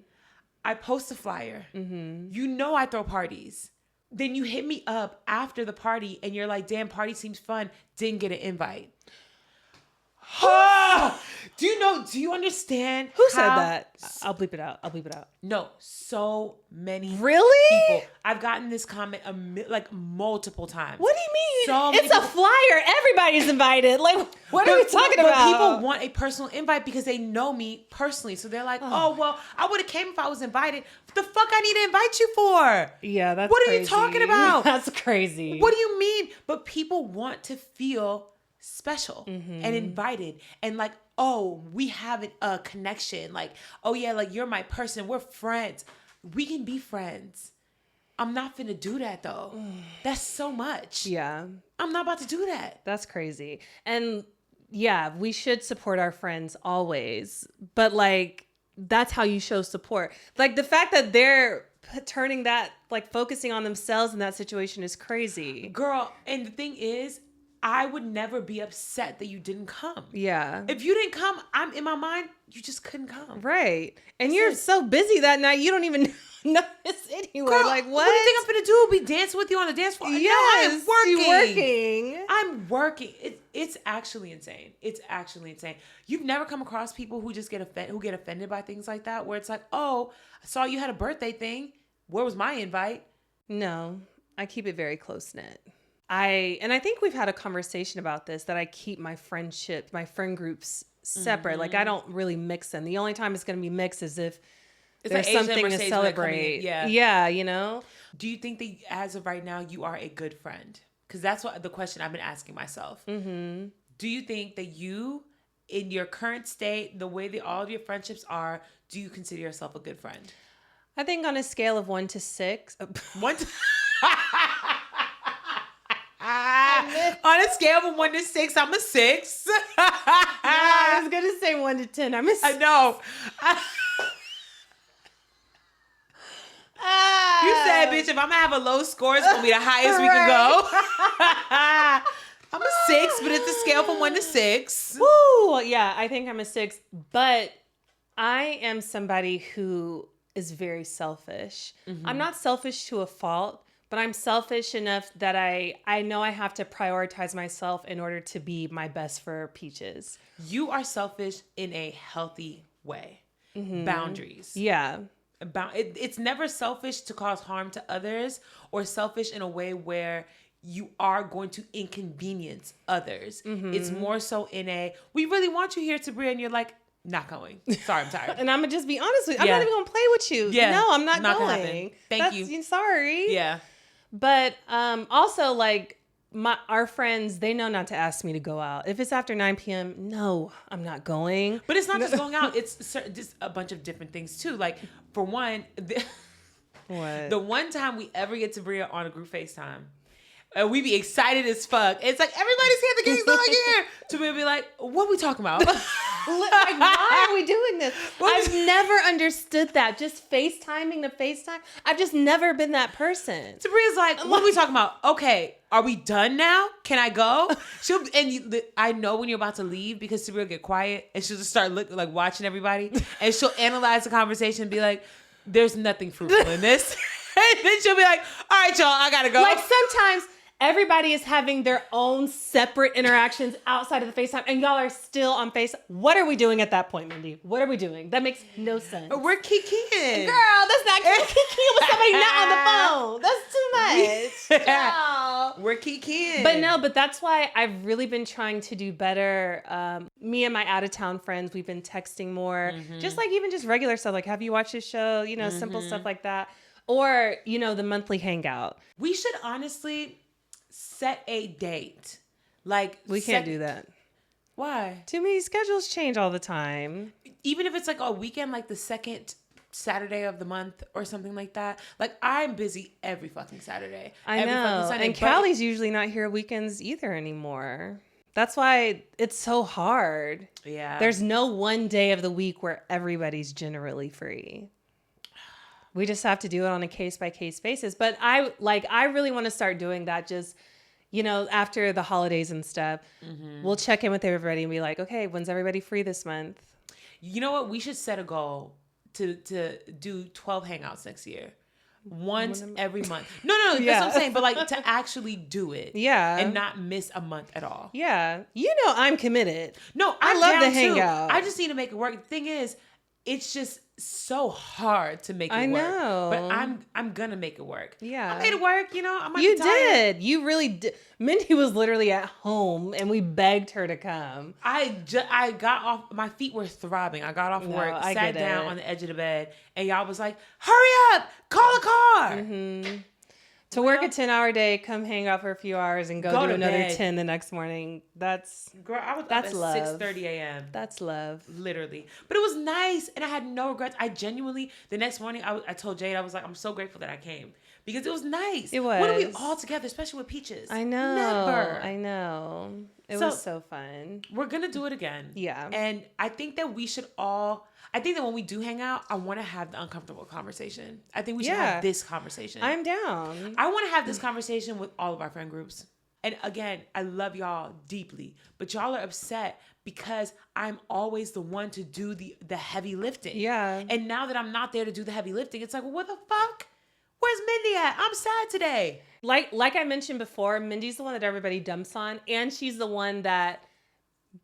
I post a flyer. Mm-hmm. You know I throw parties. Then you hit me up after the party and you're like, damn, party seems fun. Didn't get an invite. Do you understand? Who said that? I'll bleep it out. No, so many really people. I've gotten this comment like multiple times. What do you mean? So it's a flyer. Everybody's invited. Like, what are we talking about? People want a personal invite because they know me personally. So they're like, oh well, I would have came if I was invited. What the fuck I need to invite you for? Yeah, that's what crazy. Are you talking about? That's crazy. What do you mean? But people want to feel special and invited and like, oh, we have a connection. Like, oh yeah, like you're my person. We're friends. We can be friends. I'm not finna do that though. That's so much. Yeah. I'm not about to do that. That's crazy. And yeah, we should support our friends always. But like, that's how you show support. Like the fact that they're turning that, like focusing on themselves in that situation is crazy. Girl, and the thing is, I would never be upset that you didn't come. Yeah. If you didn't come, I'm in my mind, you just couldn't come. Right. And you're so busy that night, you don't even notice anyway. Girl, like, what? What do you think I'm finna do? Be dancing with you on the dance floor? Yes, no, I'm working. I'm working. It's actually insane. It's actually insane. You've never come across people who just get offended by things like that, where it's like, oh, I saw you had a birthday thing. Where was my invite? No, I keep it very close knit. I think we've had a conversation about this, that I keep my friend groups separate. Like I don't really mix them. The only time it's going to be mixed is if there's like something to celebrate. Yeah, you know? Do you think that as of right now, you are a good friend? Because that's what the question I've been asking myself. Mm-hmm. Do you think that you, in your current state, the way that all of your friendships are, do you consider yourself a good friend? I think on a scale of 1 to 6. On a scale of 1 to 6, I'm a 6. I was gonna say 1 to 10. I'm a 6. I know. You said, bitch, if I'm gonna have a low score, it's gonna be the highest we can go. I'm a 6, but it's a scale from 1 to 6. Woo! Yeah, I think I'm a 6, but I am somebody who is very selfish. Mm-hmm. I'm not selfish to a fault, but I'm selfish enough that I know I have to prioritize myself in order to be my best for Peaches. You are selfish in a healthy way. Mm-hmm. Boundaries. Yeah. It's never selfish to cause harm to others, or selfish in a way where you are going to inconvenience others. Mm-hmm. It's more so in a, we really want you here, Tabria, and you're like, not going. Sorry, I'm tired. And I'm going to just be honest with you. I'm not even going to play with you. Yeah. No, I'm not going. Thank you. Sorry. Yeah. But also, like, our friends, they know not to ask me to go out. If it's after 9 p.m., no, I'm not going. But it's not just going out. It's just a bunch of different things, too. Like, for one, the one time we ever get Tabria on a group FaceTime, we be excited as fuck. It's like, everybody's here, the gang's not here. Tabria be like, what are we talking about? Like, why are we doing this? I've never understood that. Just FaceTiming to FaceTime. I've just never been that person. Tabria's like, what are we talking about? Okay, are we done now? Can I go? I know when you're about to leave, because Tabria will get quiet and she'll just start watching everybody, and she'll analyze the conversation and be like, there's nothing fruitful in this. And then she'll be like, all right, y'all, I gotta go. Like, sometimes everybody is having their own separate interactions outside of the FaceTime, and y'all are still on FaceTime. What are we doing at that point, Mindy? What are we doing? That makes no sense. We're kikiing. Girl, that's not kikiing with somebody not on the phone. That's too much. Wow. We're kikiing. But that's why I've really been trying to do better. Me and my out-of-town friends, we've been texting more. Mm-hmm. Just like even just regular stuff, like, have you watched this show? You know, simple stuff like that. Or, you know, the monthly hangout. We should honestly set a date. Like, we can't do that. Why? Too many schedules change all the time. Even if it's like a weekend, like the second Saturday of the month or something like that. Like, I'm busy every fucking Saturday. I every know. fucking Sunday. And Callie's usually not here weekends either anymore. That's why it's so hard. Yeah. There's no one day of the week where everybody's generally free. We just have to do it on a case-by-case basis. But I really want to start doing that just, after the holidays and stuff. We'll check in with everybody and be like, okay, when's everybody free this month? You know what? We should set a goal to do 12 hangouts next year. Once every month. No, that's what I'm saying. But like to actually do it. Yeah. And not miss a month at all. Yeah. I'm committed. No, I love to hang out. I just need to make it work. The thing is, it's just so hard to make it work. I know. But I'm gonna make it work. Yeah. I made it work, I might You be tired. did. You really did. Mindy was literally at home and we begged her to come. I got off, my feet were throbbing. I got off work, sat down on the edge of the bed, and y'all was like, hurry up, call a car. Mm-hmm. To work a 10-hour day, come hang out for a few hours and go do another bed. 10 the next morning. Girl, I was up at 6:30 a.m. That's love. Literally. But it was nice and I had no regrets. I genuinely, the next morning, I told Jade, I was like, I'm so grateful that I came. Because it was nice. It was. When are we all together, especially with Peaches? I know. Never. I know. It was so fun. We're going to do it again. Yeah. And I think that when we do hang out, I want to have the uncomfortable conversation. I think we should have this conversation. I'm down. I want to have this conversation with all of our friend groups. And again, I love y'all deeply, but y'all are upset because I'm always the one to do the heavy lifting. Yeah. And now that I'm not there to do the heavy lifting, it's like, well, what the fuck? Where's Mindy at? I'm sad today. Like I mentioned before, Mindy's the one that everybody dumps on, and she's the one that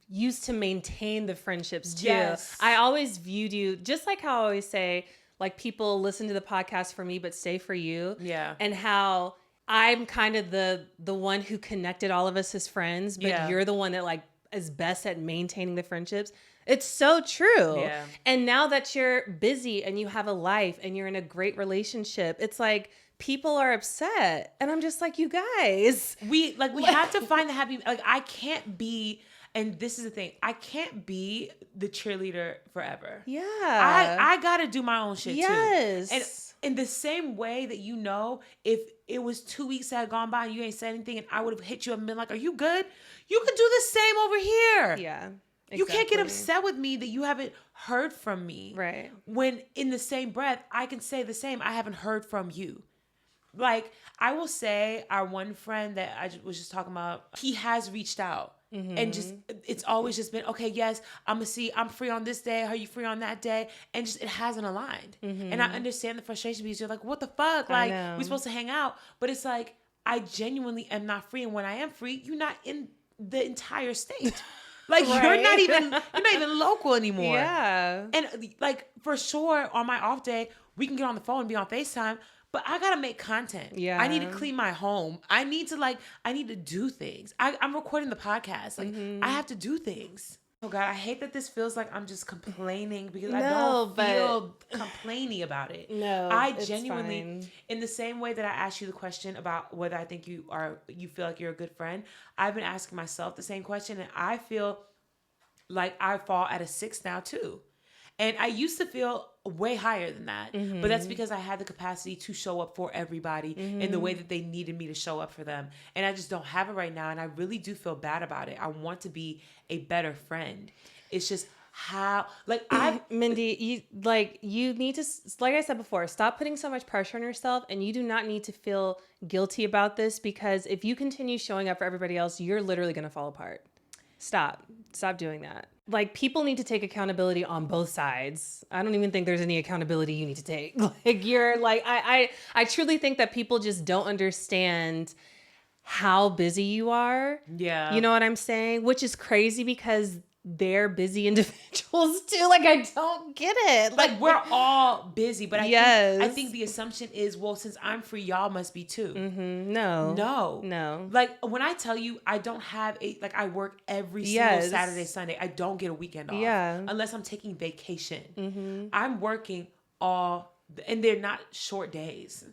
used to maintain the friendships too. Yes. I always viewed you, just like how I always say, like, people listen to the podcast for me but stay for you. Yeah. And how I'm kind of the one who connected all of us as friends, but you're the one that like is best at maintaining the friendships. It's so true. Yeah. And now that you're busy and you have a life and you're in a great relationship, it's like people are upset. And I'm just like, you guys. We have to find the happy, like, I can't be, and this is the thing, I can't be the cheerleader forever. Yeah. I gotta do my own shit too. Yes. And in the same way that, if it was 2 weeks that had gone by and you ain't said anything and I would have hit you up and been like, are you good? You could do the same over here. Yeah. Exactly. You can't get upset with me that you haven't heard from me. Right. When in the same breath, I can say the same. I haven't heard from you. Like, I will say our one friend that I was just talking about, he has reached out. Mm-hmm. And just, it's always just been, okay, yes, I'm free on this day. Are you free on that day? And just, it hasn't aligned. Mm-hmm. And I understand the frustration because you're like, what the fuck? Like, we're supposed to hang out. But it's like, I genuinely am not free. And when I am free, you're not in the entire state. Like, right. You're not even local anymore. Yeah. And like, for sure, on my off day, we can get on the phone and be on FaceTime, but I gotta make content. Yeah. I need to clean my home. I need to do things. I'm recording the podcast. Like, I have to do things. Oh God, I hate that this feels like I'm just complaining because I don't feel complainy about it. No, I genuinely, fine. In the same way that I asked you the question about whether I think you feel like you're a good friend, I've been asking myself the same question, and I feel like I fall at a 6 now too. And I used to feel way higher than that, but that's because I had the capacity to show up for everybody in the way that they needed me to show up for them. And I just don't have it right now. And I really do feel bad about it. I want to be a better friend. It's just how, like, Mindy, you need to, like I said before, stop putting so much pressure on yourself, and you do not need to feel guilty about this, because if you continue showing up for everybody else, you're literally going to fall apart. Stop doing that. Like, people need to take accountability on both sides. I don't even think there's any accountability you need to take. Like, you're like, I truly think that people just don't understand how busy you are. Yeah. You know what I'm saying? Which is crazy because they're busy individuals too. Like, I don't get it. Like, we're all busy, but I think the assumption is, well, since I'm free, y'all must be too. Mm-hmm. No. Like, when I tell you I don't have I work every single Saturday, Sunday. I don't get a weekend off. Yeah. Unless I'm taking vacation. Mm-hmm. I'm working and they're not short days.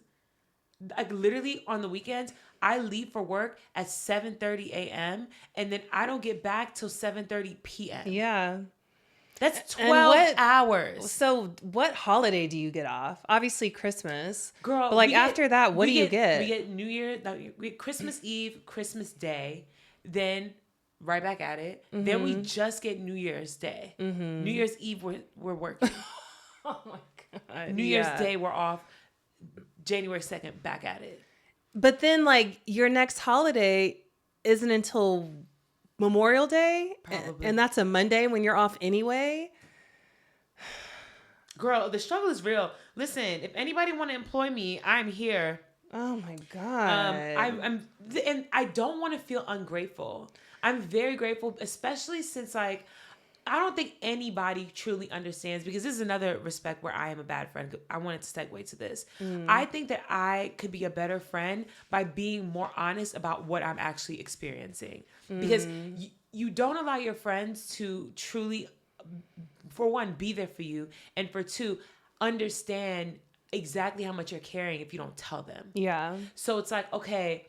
Like literally on the weekends, I leave for work at 7:30 a.m. and then I don't get back till 7:30 p.m. Yeah. That's 12 hours. So what holiday do you get off? Obviously Christmas. Girl, but like after that, what do you get? We get New Year, we get Christmas Eve, Christmas Day, then right back at it. Mm-hmm. Then we just get New Year's Day. Mm-hmm. New Year's Eve, we're working. Oh my God. New Year's Day, we're off. January 2nd, back at it. But then like your next holiday isn't until Memorial Day. Probably. And that's a Monday when you're off anyway. Girl, the struggle is real. Listen, if anybody want to employ me, I'm here. Oh my God. And I don't want to feel ungrateful. I'm very grateful, especially since like, I don't think anybody truly understands, because this is another respect where I am a bad friend. I wanted to segue to this. I think that I could be a better friend by being more honest about what I'm actually experiencing. Because you don't allow your friends to truly, for one, be there for you. And for two, understand exactly how much you're carrying if you don't tell them. Yeah. So it's like, okay,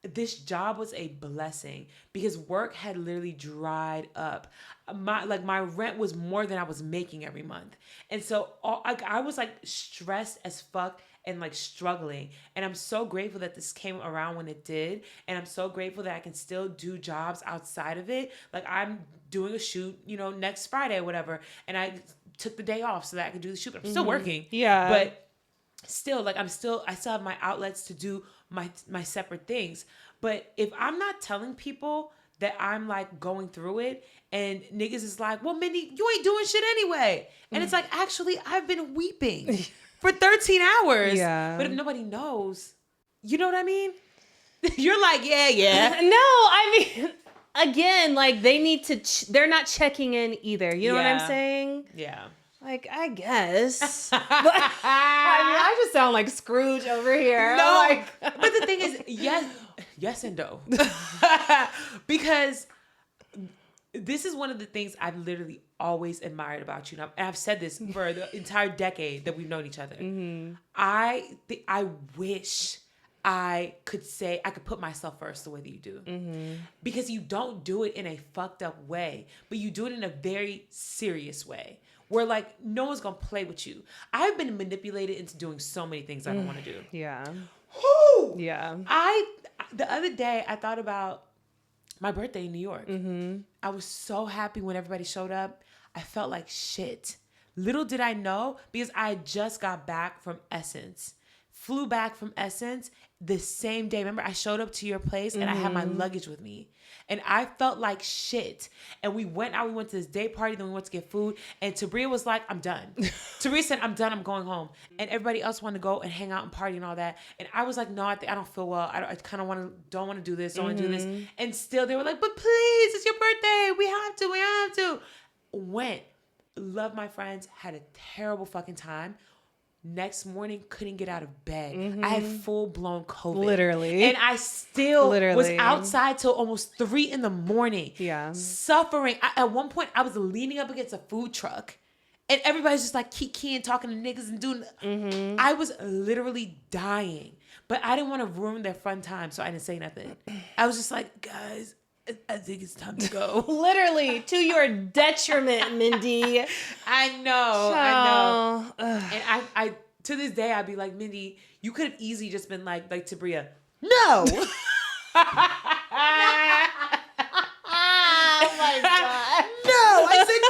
this job was a blessing because work had literally dried up. My rent was more than I was making every month. And so I was like stressed as fuck and like struggling. And I'm so grateful that this came around when it did. And I'm so grateful that I can still do jobs outside of it. Like I'm doing a shoot, next Friday or whatever. And I took the day off so that I could do the shoot. But I'm still working. Yeah. But still, like I still have my outlets to do my separate things. But if I'm not telling people that I'm like going through it, and niggas is like, well, Mindy, you ain't doing shit anyway. And it's like, actually, I've been weeping for 13 hours. Yeah. But if nobody knows, you know what I mean? You're like, yeah. No, I mean, again, like they need to, they're not checking in either. You know what I'm saying? Yeah. Like, I guess. But, I just sound like Scrooge over here. No, but the thing is, yes and no. Because this is one of the things I've literally always admired about you. And I've said this for the entire decade that we've known each other. Mm-hmm. I wish I could put myself first the way that you do. Mm-hmm. Because you don't do it in a fucked up way, but you do it in a very serious way. Where like no one's gonna play with you. I've been manipulated into doing so many things I don't want to do. Yeah. Whoo! Yeah. The other day I thought about my birthday in New York. Mm-hmm. I was so happy when everybody showed up. I felt like shit. Little did I know, because I just got back from Essence. Flew back from Essence the same day. Remember, I showed up to your place and I had my luggage with me. And I felt like shit. And we went out. We went to this day party. Then we went to get food. And Tabria was like, I'm done. Tabria said, I'm done. I'm going home. And everybody else wanted to go and hang out and party and all that. And I was like, no, I don't feel well. I kind of don't want to do this. Don't want to do this. And still they were like, but please, it's your birthday. We have to. Went. Loved my friends. Had a terrible fucking time. Next morning, couldn't get out of bed. Mm-hmm. I had full-blown COVID. Literally. And I still was outside till almost 3 a.m. Yeah. Suffering. At one point, I was leaning up against a food truck. And everybody's just like kikiing, talking to niggas and doing... Mm-hmm. I was literally dying. But I didn't want to ruin their fun time, so I didn't say nothing. I was just like, guys... I think it's time to go. Literally, to your detriment, Mindy. I know. And I to this day, I'd be like, Mindy, you could have easily just been like Tabria, no. Oh my God. No, I said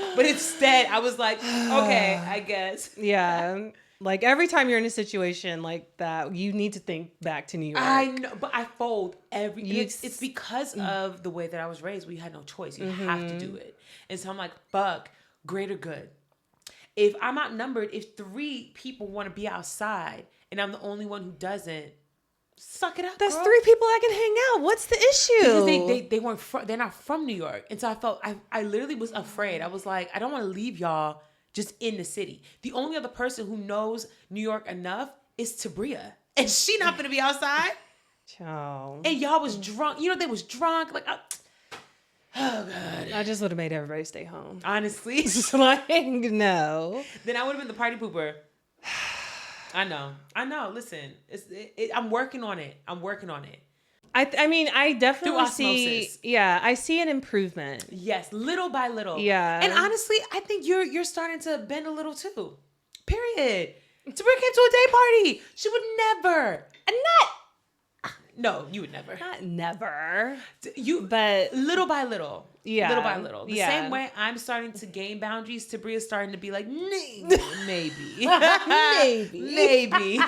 no. But instead, I was like, okay, I guess. Yeah. Like every time you're in a situation like that, you need to think back to New York. I know, but I fold it's because of the way that I was raised. We had no choice. You have to do it. And so I'm like, fuck, greater good. If I'm outnumbered, if 3 people want to be outside and I'm the only one who doesn't, suck it up. That's girl. 3 people that can hang out. What's the issue? Because they're not from New York. And so I felt, I literally was afraid. I was like, I don't want to leave y'all just in the city. The only other person who knows New York enough is Tabria. And she not gonna be outside. Ciao. And y'all was drunk. They was drunk. Like, Oh, God. I just would have made everybody stay home. Honestly. Like, no. Then I would have been the party pooper. I know. Listen, I'm working on it. I mean, I definitely Through see, osmosis. I see an improvement. Yes, little by little. Yeah. And honestly, I think you're starting to bend a little too. Period. Tabria came to a day party. She would never. No, you would never. Not never. But little by little. Yeah. Little by little. The Yeah. same way I'm starting to gain boundaries, Tabria's starting to be like, maybe. Maybe.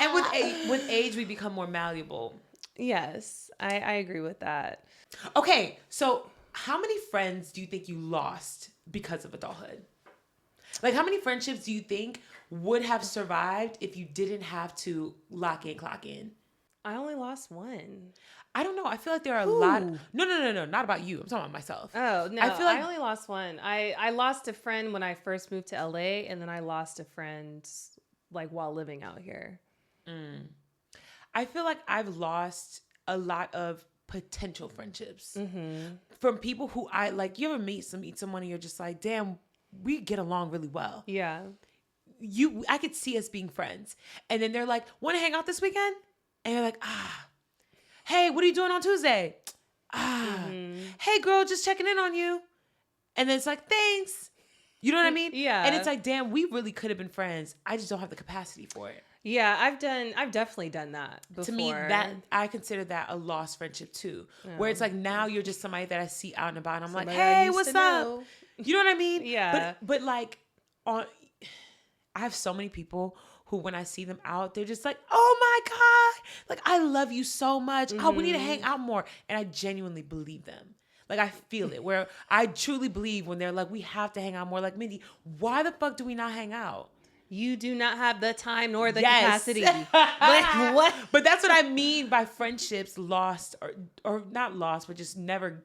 And with age, we become more malleable. Yes, I agree with that. Okay, so how many friends do you think you lost because of adulthood? Like, how many friendships do you think would have survived if you didn't have to lock in, clock in? I only lost one. I don't know. I feel like there are a lot. No. Not about you. I'm talking about myself. Oh, no. I feel like I only lost one. I lost a friend when I first moved to LA, and then I lost a friend like while living out here. I feel like I've lost a lot of potential friendships from people who I like. You ever meet someone and you're just like, damn, we get along really well. Yeah. I could see us being friends. And then they're like, want to hang out this weekend? And you're like, hey, what are you doing on Tuesday? Hey girl, just checking in on you. And then it's like, thanks. You know what I mean? Yeah. And it's like, damn, we really could have been friends. I just don't have the capacity for it. Yeah, I've definitely done that before. To me, that I consider that a lost friendship too. Where it's like, now you're just somebody that I see out and about and I'm like, hey, what's up? You know what I mean? Yeah. But like I have so many people who, when I see them out, they're just like, oh my God, like, I love you so much. Oh, we need to hang out more. And I genuinely believe them. Like, I feel it, where I truly believe when they're like, we have to hang out more. Like, Mindy, why the fuck do we not hang out? You do not have the time nor the capacity. Like, what? But that's what I mean by friendships lost or not lost, but just never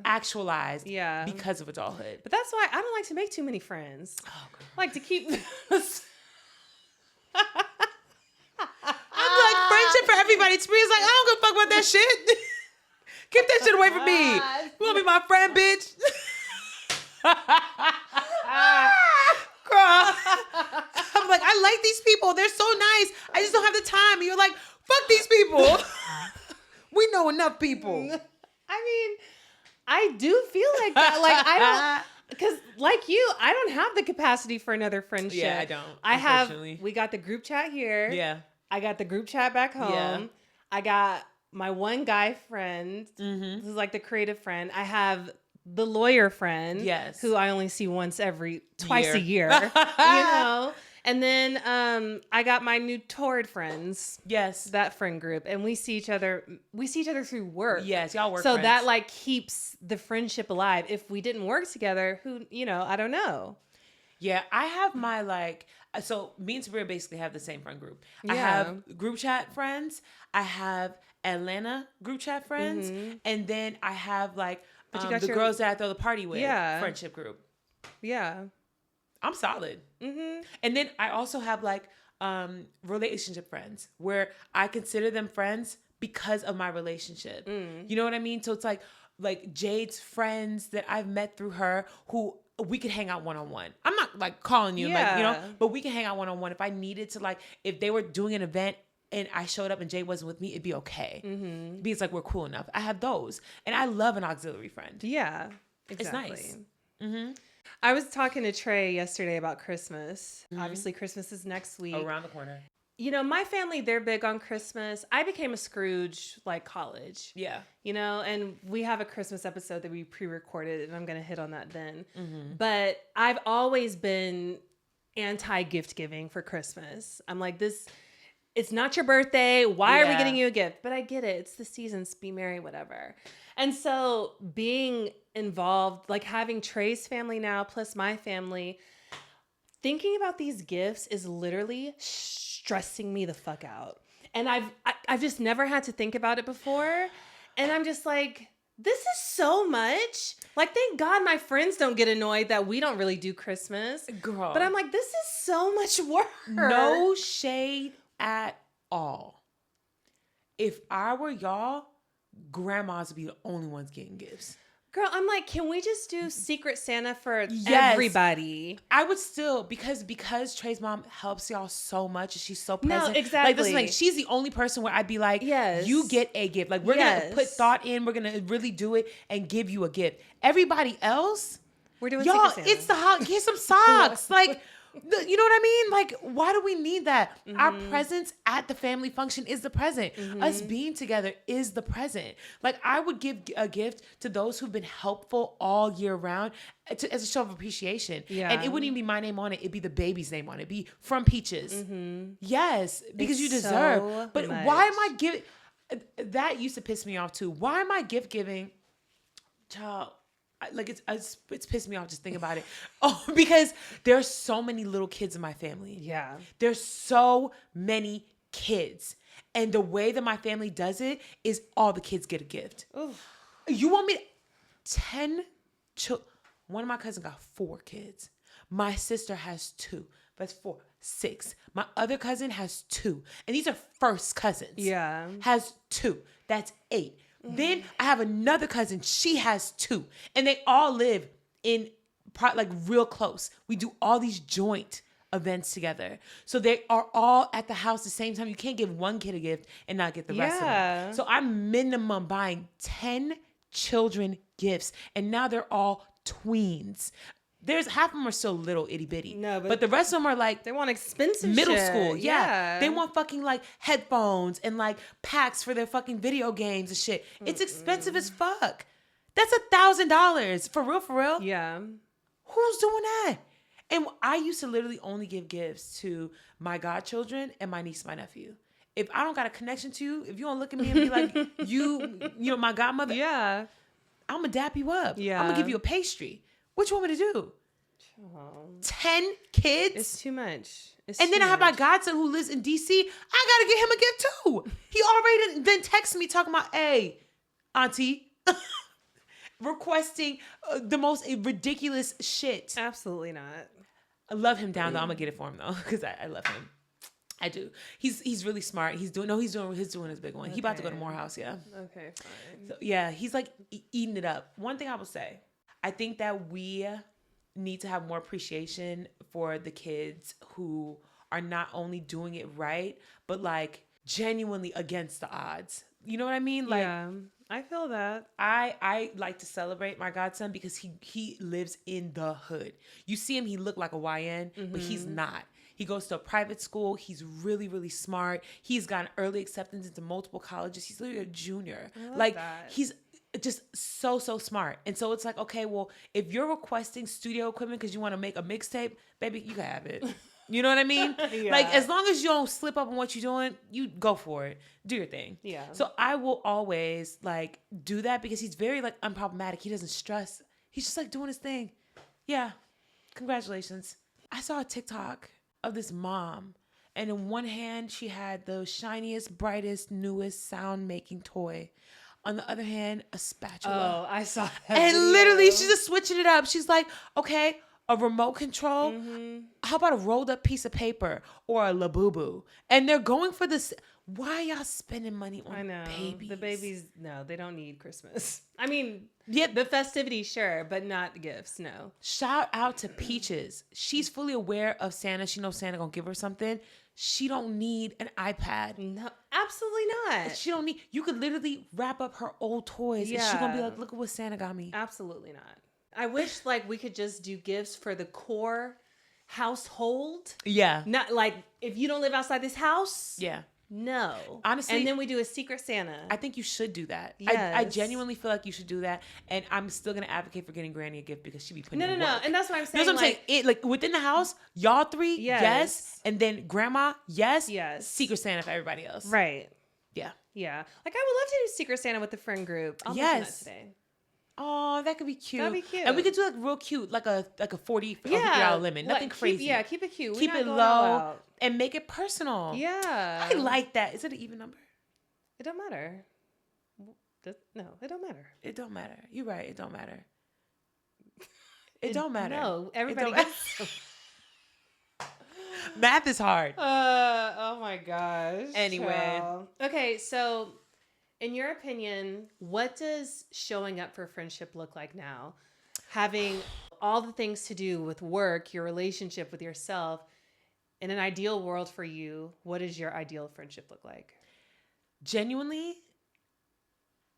actualized because of adulthood. But that's why I don't like to make too many friends. Oh, God. I like to keep this. I'm like, friendship for everybody. Tabria's like, I don't give a fuck about that shit. Keep that shit away from me. You want to be my friend, bitch? Girl. I'm like, I like these people. They're so nice. I just don't have the time. And you're like, fuck these people. We know enough people. I mean, I do feel like that. Like, I don't, because like you, I don't have the capacity for another friendship. Yeah, I don't. We got the group chat here. Yeah. I got the group chat back home. Yeah. I got my one guy friend. This is like the creative friend. I have the lawyer friend. Yes. Who I only see twice a year. You know? And then I got my new Tord friends. Yes. That friend group. And we see each other through work. Yes, y'all work so friends. that like keeps the friendship alive. If we didn't work together, I don't know. Yeah, I have my so me and Tabria basically have the same friend group. Yeah. I have group chat friends. I have Atlanta group chat friends. And then I have like the girls that I throw the party with. Yeah. Friendship group. Yeah. I'm solid. And then I also have like relationship friends where I consider them friends because of my relationship. You know what I mean? So it's like Jade's friends that I've met through her who we could hang out one-on-one. I'm not like calling you, but we can hang out one-on-one. If I needed to, if they were doing an event and I showed up and Jade wasn't with me, it'd be okay. Because we're cool enough. I have those. And I love an auxiliary friend. Yeah, exactly. It's nice. I was talking to Trey yesterday about Christmas. Obviously, Christmas is next week. Around the corner. My family, they're big on Christmas. I became a Scrooge college. Yeah. And we have a Christmas episode that we pre-recorded, and I'm going to hit on that then. But I've always been anti-gift giving for Christmas. I'm like, it's not your birthday. Why are we getting you a gift? But I get it. It's the seasons. Be merry, whatever. And so being involved, like having Trey's family now, plus my family, thinking about these gifts is literally stressing me the fuck out. And I've just never had to think about it before. And I'm just like, this is so much. Like, thank God my friends don't get annoyed that we don't really do Christmas. Girl. But I'm like, this is so much work. No shade at all. If I were y'all, grandmas be the only ones getting gifts. Girl, I'm like, can we just do Secret Santa for Yes. everybody? I would still, because Trey's mom helps y'all so much and she's so present. No, exactly. Like, this is like, she's the only person where I'd be like, Yes. you get a gift. Like, we're going to put thought in. We're going to really do it and give you a gift. Everybody else, we're doing y'all, Secret Santa. it's the get some socks. Like, you know what I mean? Like, why do we need that? Our presence at the family function is the present. Us being together is the present. Like, I would give a gift to those who've been helpful all year round as a show of appreciation. Yeah. And it wouldn't even be my name on it. It'd be the baby's name on it. It'd be from Peaches. Yes, because It's you deserve. so But much. why am I giving? That used to piss me off too. Why am I gift giving? Child. Like it's pissed me off just think about it. Oh, because there's so many little kids in my family. Yeah. There's so many kids. And the way that my family does it is all the kids get a gift. Oof. You want me to 10 children? One of my cousins got 4 kids. My sister has 2. That's 4. 6. My other cousin has 2. And these are first cousins. Yeah. Has 2. That's 8. Then I have another cousin. She has 2. And they all live in like real close. We do all these joint events together. So they are all at the house at the same time. You can't give one kid a gift and not get the rest of them. So I'm minimum buying 10 children gifts. And now they're all tweens. There's half of them are still little itty bitty. No, but the rest of them are like they want expensive middle shit. school. Yeah. They want fucking like headphones and like packs for their fucking video games and shit. It's expensive as fuck. That's $1,000 for real. Yeah. Who's doing that? And I used to literally only give gifts to my godchildren and my niece, my nephew. If I don't got a connection to you, if you don't look at me and be like, you know, my godmother, Yeah. I'm gonna dap you up. Yeah. I'm gonna give you a pastry. What you want me to do? Oh, 10 kids? it's too much. And then I have my godson who lives in DC. I gotta get him a gift too. He already then texted me talking about, hey, auntie, requesting the most ridiculous shit. Absolutely not. I love him down though. I'm gonna get it for him though because I love him. I do. He's really smart. He's doing his big one. He about to go to Morehouse. Yeah. Okay, fine. So, yeah, he's like eating it up. One thing I will say, I think that we need to have more appreciation for the kids who are not only doing it right, but like genuinely against the odds. You know what I mean? Like, yeah, I feel that. I like to celebrate my godson because he lives in the hood. You see him, he look like a YN, but he's not. He goes to a private school. He's really, really smart. He's gotten early acceptance into multiple colleges. He's literally a junior. Like that. He's just so smart. And so it's like, okay, well, if you're requesting studio equipment because you want to make a mixtape, baby, you can have it. You know what I mean? Yeah. Like, as long as you don't slip up on what you're doing, you go for it. Do your thing. Yeah. So I will always like do that because he's very like unproblematic. He doesn't stress. He's just like doing his thing. Yeah. Congratulations. I saw a TikTok of this mom, and in one hand she had the shiniest, brightest, newest sound making toy. On the other hand, a spatula. Oh, I saw that. And video. literally she's just switching it up. She's like, okay, a remote control. How about a rolled up piece of paper or a labubu? And they're going for this. Why y'all spending money on I know. babies? The babies, no, they don't need Christmas. I mean, Yeah, the festivities, sure, but not gifts, no. shout out to Peaches. She's fully aware of Santa. She knows Santa gonna give her something. She don't need an iPad. No, absolutely not. She don't need. You could literally wrap up her old toys, and she's gonna be Yeah. like, "Look at what Santa got me." Absolutely not. I wish like we could just do gifts for the core household. Yeah, Not like if you don't live outside this house. yeah. No. Honestly, and then we do a Secret Santa. I think you should do that. I Yes. genuinely feel like you should do that, and I'm still gonna advocate for getting Granny a gift because she be putting no, in no, work. and that's what I'm You saying. know what I'm saying? It like within the house, y'all three, yes. Yes. And then Grandma, yes, Yes. Secret Santa for everybody else, Right. Yeah. Yeah. Like I would love to do Secret Santa with the friend group. I'll mention that today. Oh, that could be cute. That'd be cute. And we could do like real cute, like a $40 limit. Nothing crazy. Keep it cute. We're Keep not it going all low out. and make it personal. Yeah. I like that. Is it an even number? It don't matter. No, it don't matter. It don't matter. You're right. It don't matter. It don't matter. No, everybody It don't gets. Math is hard. Oh my gosh. Anyway. Child. Okay, so In your opinion, what does showing up for friendship look like now? Having all the things to do with work, your relationship with yourself, in an ideal world for you, what does your ideal friendship look like? Genuinely,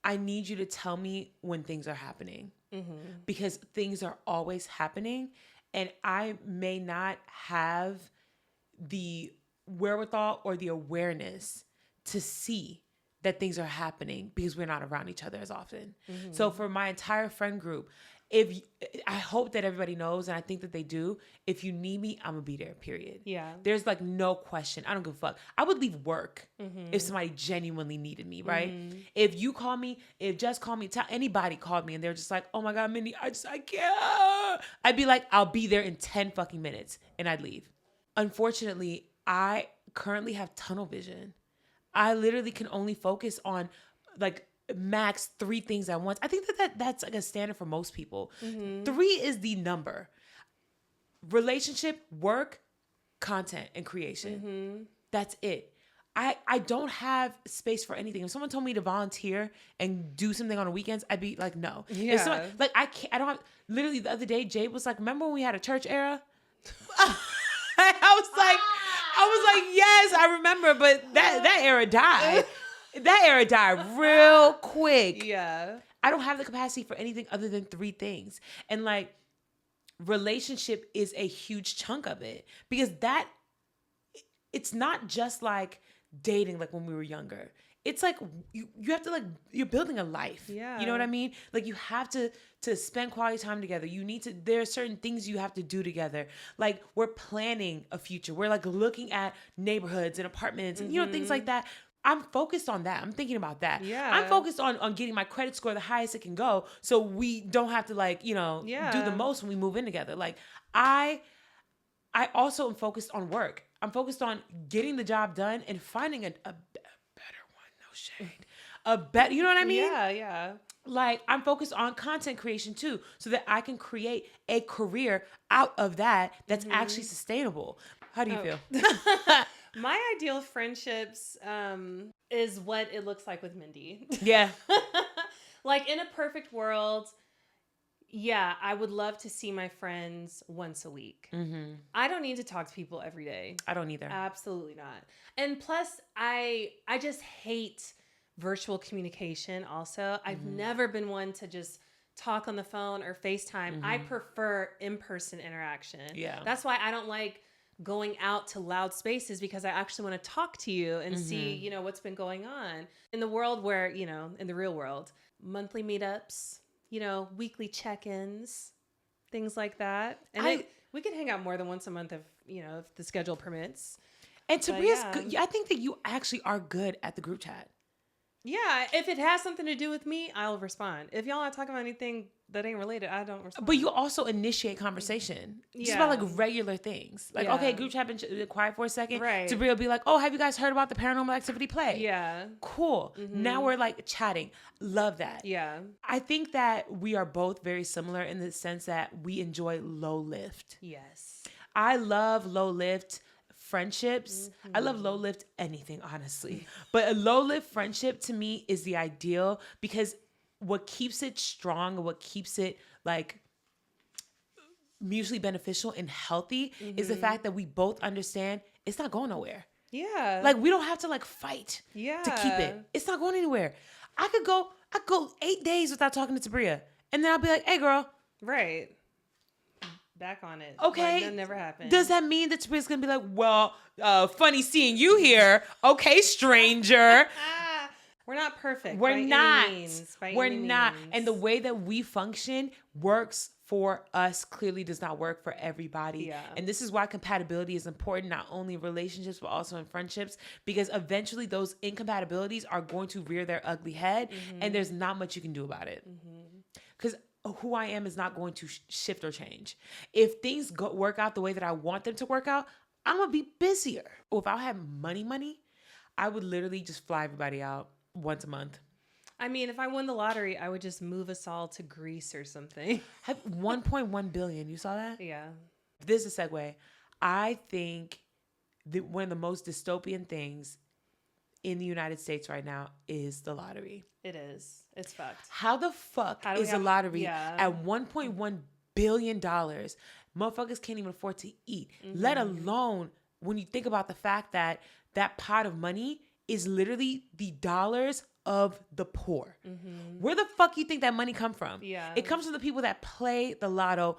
I need you to tell me when things are happening, because things are always happening, and I may not have the wherewithal or the awareness to see that things are happening because we're not around each other as often. So for my entire friend group, I hope that everybody knows, and I think that they do, if you need me, I'm gonna be there, period. Yeah. There's like no question. I don't give a fuck. I would leave work if somebody genuinely needed me, right? If you call me, if Jess called me, anybody called me and they're just like, oh my God, Mindy, I can't. I'd be like, I'll be there in 10 fucking minutes, and I'd leave. Unfortunately, I currently have tunnel vision. I literally can only focus on like max 3 things at once. I think that's like a standard for most people. 3 is the number. Relationship, work, content, and creation. That's it. I don't have space for anything. If someone told me to volunteer and do something on the weekends, I'd be like, no. Yeah. If someone, like I don't have, literally the other day, Jade was like, remember when we had a church era? I was like, yes, I remember, but that era died. That era died real quick. Yeah. I don't have the capacity for anything other than 3 things. And like, relationship is a huge chunk of it, because it's not just like dating like when we were younger. It's like you have to like, you're building a life. Yeah. You know what I mean? Like you have to spend quality time together. There are certain things you have to do together. Like we're planning a future. We're like looking at neighborhoods and apartments and things like that. I'm focused on that. I'm thinking about that. Yeah. I'm focused on getting my credit score the highest it can go, so we don't have to like, do the most when we move in together. Like I also am focused on work. I'm focused on getting the job done and finding a better one. No shade. A better, you know what I mean? Yeah, yeah. Like I'm focused on content creation too, so that I can create a career out of that that's actually sustainable. How do you feel? My ideal friendships is what it looks like with Mindy. Yeah. Like in a perfect world, yeah, I would love to see my friends once a week. I don't need to talk to people every day. I don't either. Absolutely not. And plus, I just hate virtual communication also. I've never been one to just talk on the phone or FaceTime. I prefer in-person interaction. Yeah. That's why I don't like going out to loud spaces, because I actually want to talk to you and see, what's been going on in the world where, in the real world, monthly meetups, weekly check-ins, things like that. And we can hang out more than once a month if the schedule permits. And Tabria's good. I think that you actually are good at the group chat. Yeah, if it has something to do with me, I'll respond. If y'all not talking about anything that ain't related, I don't respond. But you also initiate conversation. Just about like regular things. Like, okay, group chat been quiet for a second. Right. Tabria will be like, oh, have you guys heard about the paranormal activity play? Yeah. Cool. Now we're like chatting. Love that. Yeah. I think that we are both very similar in the sense that we enjoy low lift. Yes. I love low lift friendships. I love low lift anything, honestly. But a low lift friendship to me is the ideal, because what keeps it strong and what keeps it like mutually beneficial and healthy is the fact that we both understand it's not going nowhere. Yeah. Like we don't have to like fight to keep it. Yeah. It's not going anywhere. I could go 8 days without talking to Tabria, and then I'll be like, hey girl. Right. Back on it. Okay. Like that never happened. Does that mean that Tabria's gonna be like, well, funny seeing you here. Okay, stranger. We're not perfect. We're not. We're not. And the way that we function works for us clearly does not work for everybody. Yeah. And this is why compatibility is important, not only in relationships, but also in friendships, because eventually those incompatibilities are going to rear their ugly head, and there's not much you can do about it. Because who I am is not going to shift or change. If things work out the way that I want them to work out, I'm going to be busier. Or if I had money, I would literally just fly everybody out once a month. I mean, if I won the lottery, I would just move us all to Greece or something. 1.1 billion. You saw that? Yeah. This is a segue. I think that one of the most dystopian things in the United States right now is the lottery. It is. It's fucked. How the fuck How do we is a have- lottery yeah. at $1.1 billion? Motherfuckers can't even afford to eat, let alone when you think about the fact that that pot of money is literally the dollars of the poor. Where the fuck you think that money come from? Yeah. It comes from the people that play the lotto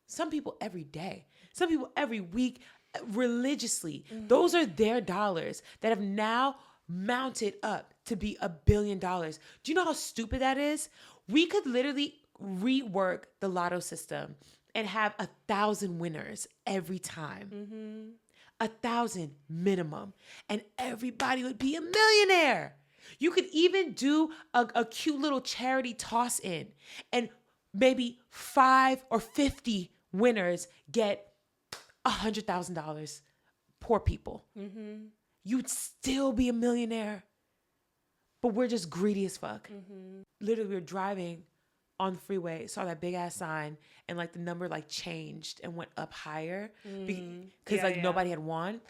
some people every day, some people every week, religiously. Those are their dollars that have now mounted up to be $1 billion. Do you know how stupid that is? We could literally rework the lotto system and have 1,000 winners every time. 1,000 minimum. And everybody would be a millionaire. You could even do a cute little charity toss in, and maybe 5 or 50 winners get $100,000. Poor people. You'd still be a millionaire. But we're just greedy as fuck. Literally, we were driving on the freeway, saw that big ass sign, and like the number like changed and went up higher because nobody had won.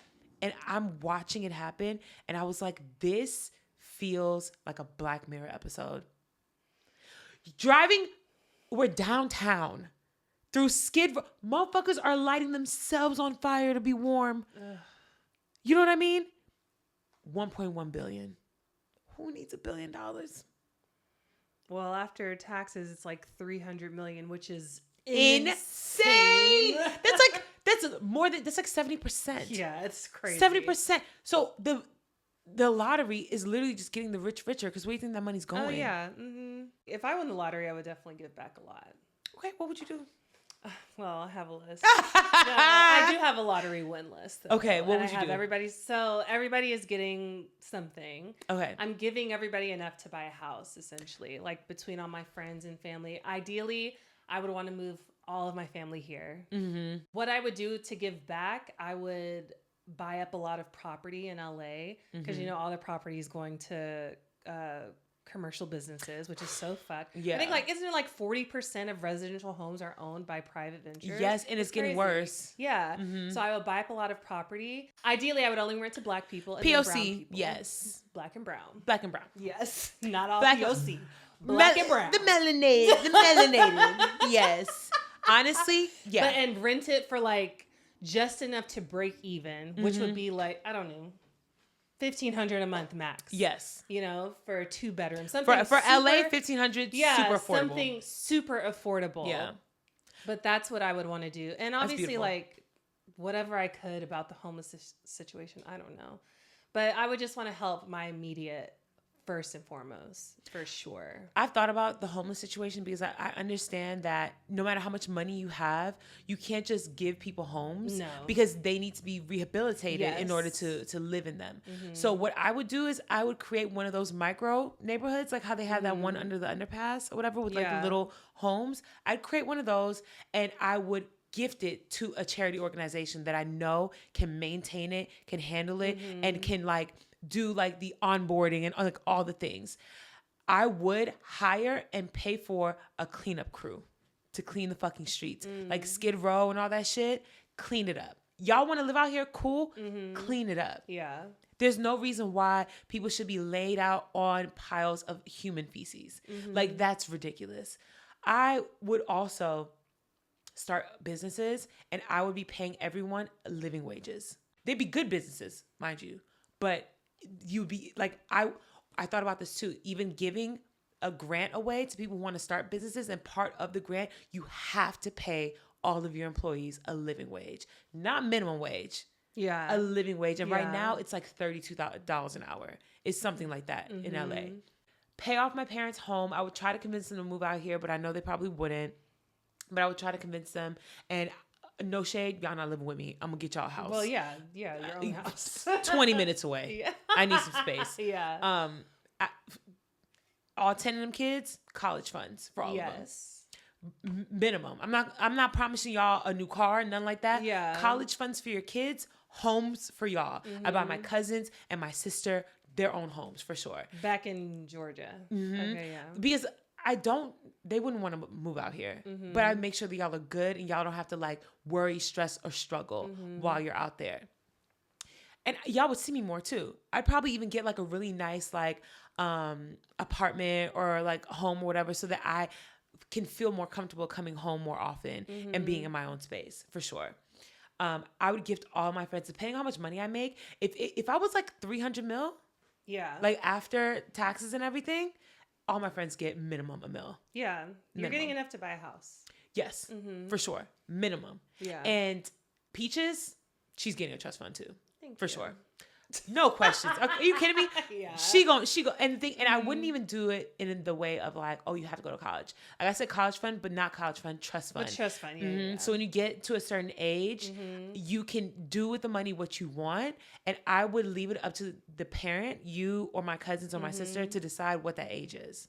And I'm watching it happen, and I was like, this feels like a Black Mirror episode. We're downtown through Skid Row. Motherfuckers are lighting themselves on fire to be warm. Ugh. You know what I mean? 1.1 billion. Who needs $1 billion? Well, after taxes, it's like 300 million, which is insane. That's like 70%. Yeah, it's crazy. 70%. So the lottery is literally just getting the rich richer, because where do you think that money's going? Oh, yeah. If I won the lottery, I would definitely give back a lot. Okay, what would you do? Well, I have a list. No, I do have a lottery win list, though. Okay, what would you do? Everybody is getting something. Okay. I'm giving everybody enough to buy a house, essentially, like between all my friends and family. Ideally, I would want to move all of my family here. What I would do to give back, I would buy up a lot of property in LA, because all the property is going to commercial businesses, which is so fucked. Yeah. I think isn't it like 40% of residential homes are owned by private ventures? Yes, and it's getting worse. Yeah. So I would buy up a lot of property. Ideally, I would only rent to Black people and then brown POC, people. yes. Black and brown. Black and brown. Yes. Not all Black- POC. Black and brown. The melanated. Yes. Honestly, yeah. And rent it for like just enough to break even, which would be like, I don't know, $1,500 a month max. Yes. For a 2-bedroom. For LA, $1,500, super affordable. Something super affordable. Yeah. But that's what I would want to do. And obviously, whatever I could about the homeless situation, I don't know. But I would just want to help my immediate first and foremost, for sure. I've thought about the homeless situation because I understand that no matter how much money you have, you can't just give people homes. No. Because they need to be rehabilitated in order to live in them. So what I would do is I would create one of those micro neighborhoods, like how they have that one under the underpass or whatever with like the little homes. I'd create one of those, and I would gift it to a charity organization that I know can maintain it, can handle it, and can like do like the onboarding and like all the things. I would hire and pay for a cleanup crew to clean the fucking streets, like Skid Row and all that shit. Clean it up. Y'all want to live out here? Cool. Clean it up. Yeah. There's no reason why people should be laid out on piles of human feces. Like, that's ridiculous. I would also start businesses, and I would be paying everyone living wages. They'd be good businesses, mind you, but you'd be like, I thought about this too, even giving a grant away to people who want to start businesses, and part of the grant, you have to pay all of your employees a living wage, not minimum wage. Yeah. A living wage. And right now it's like $32 an hour. It's something like that in LA. Pay off my parents' home. I would try to convince them to move out here, but I know they probably wouldn't. But I would try to convince them. And no shade, y'all not living with me. I'm gonna get y'all a house. Well, yeah, your own house. 20 minutes away. Yeah. I need some space. Yeah. All 10 of them kids, college funds for all of them. Yes. Minimum. I'm not promising y'all a new car, none like that. Yeah. College funds for your kids, homes for y'all. I buy my cousins and my sister their own homes for sure. Back in Georgia. Okay, yeah. Because they wouldn't want to move out here. But I make sure that y'all are good and y'all don't have to like worry, stress, or struggle while you're out there. and y'all would see me more too. I'd probably even get like a really nice like apartment or like home or whatever, so that I can feel more comfortable coming home more often and being in my own space, for sure. I would gift all my friends, depending on how much money I make. If I was like 300 mil, like after taxes and everything, all my friends get minimum $1 million. Yeah. You're Minimum. getting enough to buy a house. Yes, for sure. Minimum. Yeah. And Peaches, she's getting a trust fund too. Thank for you. sure. No questions. Okay, are you kidding me? Yeah. She go, and I wouldn't even do it in the way of like, oh, you have to go to college. Like I said, college fund, but not college fund, trust fund. But trust fund, yeah. So when you get to a certain age, you can do with the money what you want. And I would leave it up to the parent, you or my cousins or my sister, to decide what that age is.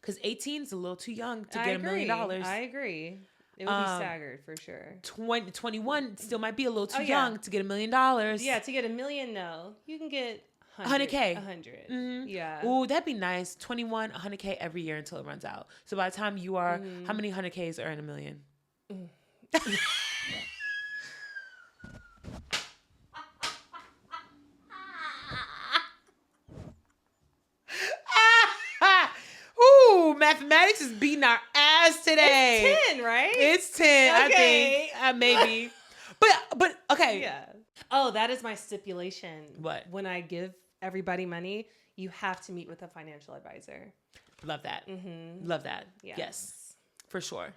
Because 18 is a little too young to get $1 million. I agree. It would be staggered for sure. 21 still might be a little too yeah. young to get $1 million. Yeah, to get $1 million, no. You can get 100K. 100. Yeah. Ooh, that'd be nice. 21, 100K every year until it runs out. So by the time you are, how many 100Ks are in $1 million? Ooh, mathematics is beating our ass today. It's 10, right? It's 10, Okay. I think. Maybe. But okay. Yeah. Oh, that is my stipulation. What? When I give everybody money, you have to meet with a financial advisor. Love that. Love that. Yes. For sure.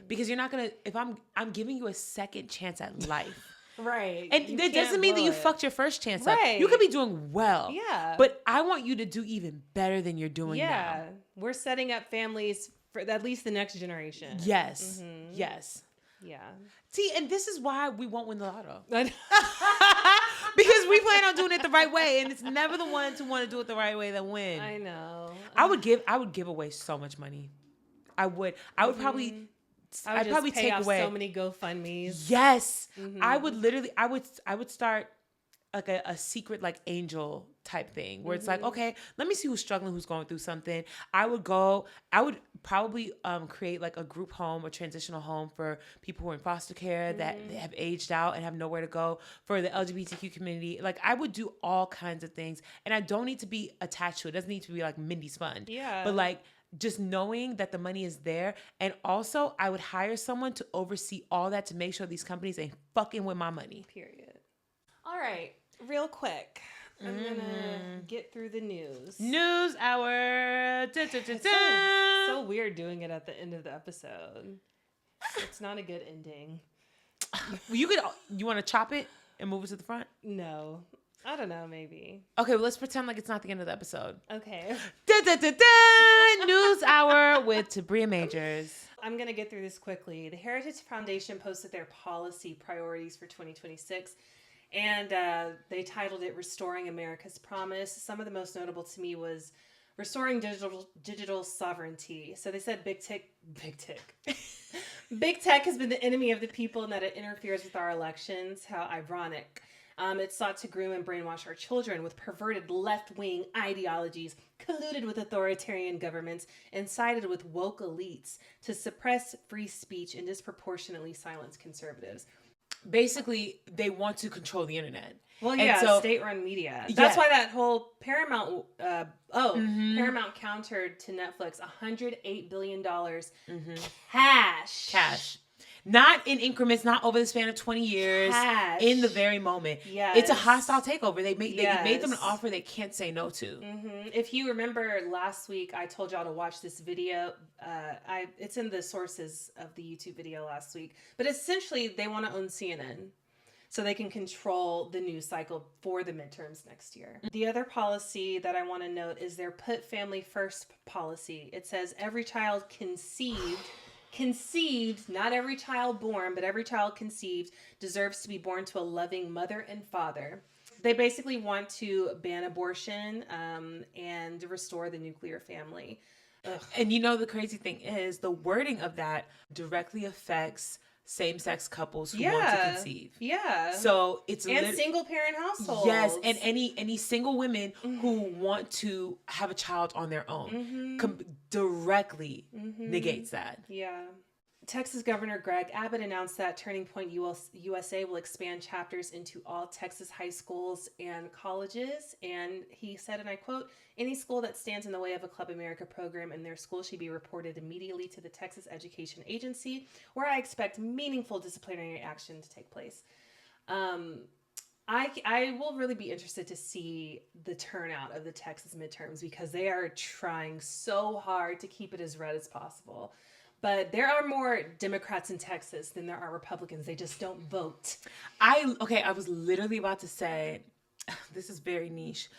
Because you're not going to, if I'm giving you a second chance at life. Right. And that doesn't mean that you fucked your first chance up. Right. You could be doing well. Yeah. But I want you to do even better than you're doing now. Yeah. We're setting up families for at least the next generation. Yes. Yes. Yeah. See, and this is why we won't win the lotto. Because we plan on doing it the right way, and it's never the ones who want to do it the right way that win. I know. I would give away so much money. I would probably I'd probably take off away so many GoFundMes. Yes. I would literally I would start like a secret like angel type thing where it's like, okay, let me see who's struggling, who's going through something. I would probably create like a group home, a transitional home for people who are in foster care that have aged out and have nowhere to go, for the LGBTQ community. Like I would do all kinds of things, and I don't need to be attached to it. It doesn't need to be like Mindy's fund. Yeah. But like just knowing that the money is there. And also I would hire someone to oversee all that to make sure these companies ain't fucking with my money. Period. All right. Real quick. I'm going to get through the news. News hour. Dun, dun, dun, It's dun. so weird doing it at the end of the episode. It's not a good ending. You want to chop it and move it to the front? No. I don't know, maybe. Okay, well, let's pretend like it's not the end of the episode. Okay. Dun, dun, dun, dun. News hour with Tabria Majors. I'm going to get through this quickly. The Heritage Foundation posted their policy priorities for 2026, and they titled it Restoring America's Promise. Some of the most notable to me was restoring digital sovereignty. So they said big tech. Big tech has been the enemy of the people and that it interferes with our elections. How ironic. It sought to groom and brainwash our children with perverted left-wing ideologies, colluded with authoritarian governments, and sided with woke elites to suppress free speech and disproportionately silence conservatives. Basically, they want to control the internet. Well, And yeah, so- state-run media. That's why that whole Paramount, Paramount countered to Netflix $108 billion cash. Not in increments, not over the span of 20 years. Cash. In the very moment. Yes. It's a hostile takeover. They made them an Yes. offer they can't say no to. If you remember last week, I told y'all to watch this video. It's in the sources of the YouTube video last week. But essentially, they want to own CNN so they can control the news cycle for the midterms next year. The other policy that I want to note is their Put Family First policy. It says every child conceived, not every child born, but every child conceived deserves to be born to a loving mother and father. They basically want to ban abortion and restore the nuclear family. Ugh. And you know, the crazy thing is the wording of that directly affects same-sex couples who want to conceive. Yeah. So it's single parent households. Yes, and any single women who want to have a child on their own directly negates that. Yeah. Texas Governor Greg Abbott announced that Turning Point USA will expand chapters into all Texas high schools and colleges. And he said, and I quote, "Any school that stands in the way of a Club America program in their school should be reported immediately to the Texas Education Agency, where I expect meaningful disciplinary action to take place." I will really be interested to see the turnout of the Texas midterms because they are trying so hard to keep it as red as possible. But there are more Democrats in Texas than there are Republicans. They just don't vote. I was literally about to say, this is very niche.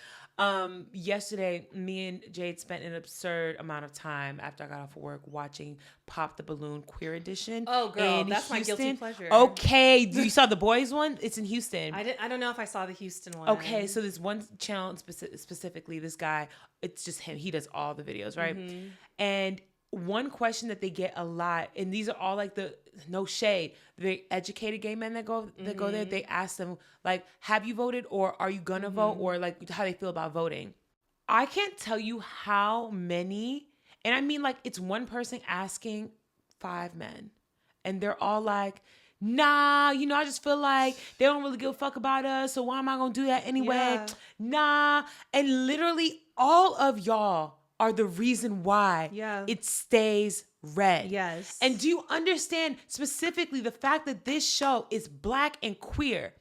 Yesterday, me and Jade spent an absurd amount of time after I got off of work watching Pop the Balloon Queer Edition. Oh, girl, that's Houston. my guilty pleasure. Okay, you saw the boys one? It's in Houston. I don't know if I saw the Houston one. Okay, so there's one channel specifically. This guy, it's just him. He does all the videos, right? Mm-hmm. And one question that they get a lot, and these are all like the no shade, the very educated gay men that go there, they ask them like, have you voted or are you gonna vote, or like how they feel about voting. I can't tell you how many, and I mean like it's one person asking 5 men, and they're all like, nah, I just feel like they don't really give a fuck about us, so why am I gonna do that anyway? Yeah. Nah, and literally all of y'all are the reason why it stays red. Yes. And do you understand specifically the fact that this show is Black and queer?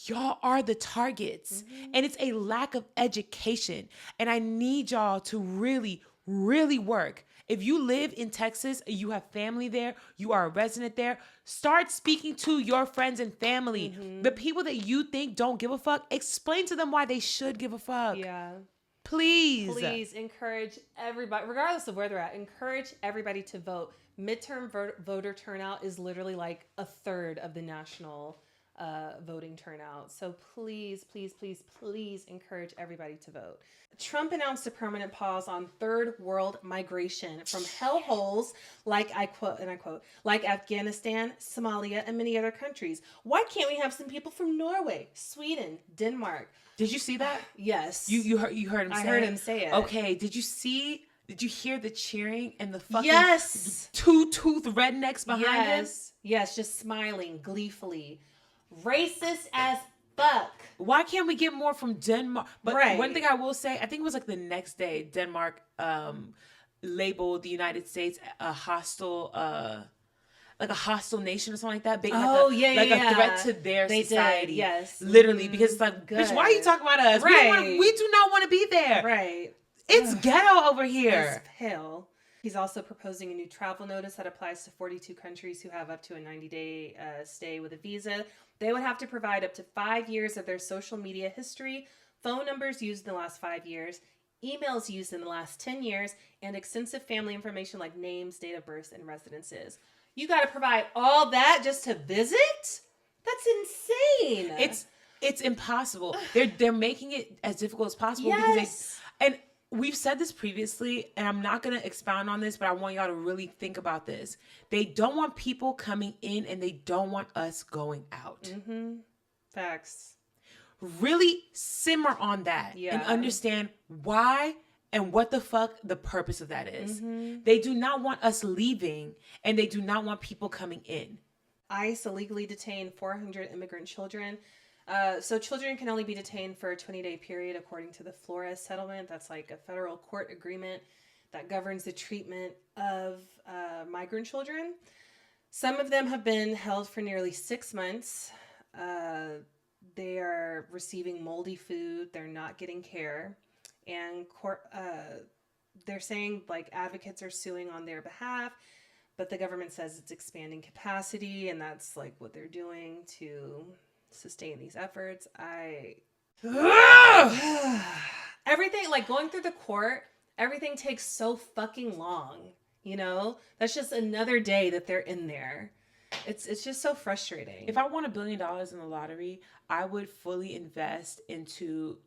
Y'all are the targets. Mm-hmm. And it's a lack of education. And I need y'all to really, really work. If you live in Texas, you have family there, you are a resident there, start speaking to your friends and family. Mm-hmm. The people that you think don't give a fuck, explain to them why they should give a fuck. Yeah. Please encourage everybody, regardless of where they're at, encourage everybody to vote. Midterm voter turnout is literally like a third of the national voting turnout. So please, please, please, please encourage everybody to vote. Trump announced a permanent pause on third world migration from hellholes like, I quote, like Afghanistan, Somalia, and many other countries. Why can't we have some people from Norway, Sweden, Denmark? Did you see that? Yes. You heard him say it? I heard him say it. Okay. Did you hear the cheering and the fucking two-tooth rednecks behind him? Yes, just smiling gleefully. Racist as fuck. Why can't we get more from Denmark? But one thing I will say, I think it was like the next day, Denmark labeled the United States a hostile like a hostile nation or something like that. A threat to their society. Did, yes. Literally, because it's like, bitch, why are you talking about us? Right. We do not want to be there. Right. It's ghetto over here. It's hell. He's also proposing a new travel notice that applies to 42 countries who have up to a 90-day stay with a visa. They would have to provide up to 5 years of their social media history, phone numbers used in the last 5 years, emails used in the last 10 years, and extensive family information like names, date of birth, and residences. You got to provide all that just to visit? That's insane. It's impossible. They're making it as difficult as possible. Yes. And we've said this previously, and I'm not going to expound on this, but I want y'all to really think about this. They don't want people coming in, and they don't want us going out. Mm-hmm. Facts. Really simmer on that and understand why and what the fuck the purpose of that is. Mm-hmm. They do not want us leaving, and they do not want people coming in. ICE illegally detained 400 immigrant children. So children can only be detained for a 20-day period according to the Flores settlement. That's like a federal court agreement that governs the treatment of migrant children. Some of them have been held for nearly 6 months. They are receiving moldy food. They're not getting care. And they're saying like advocates are suing on their behalf, but the government says it's expanding capacity, and that's like what they're doing to sustain these efforts. Everything, like going through the court, everything takes so fucking long, That's just another day that they're in there. It's just so frustrating. If I won $1 billion in the lottery, I would fully invest into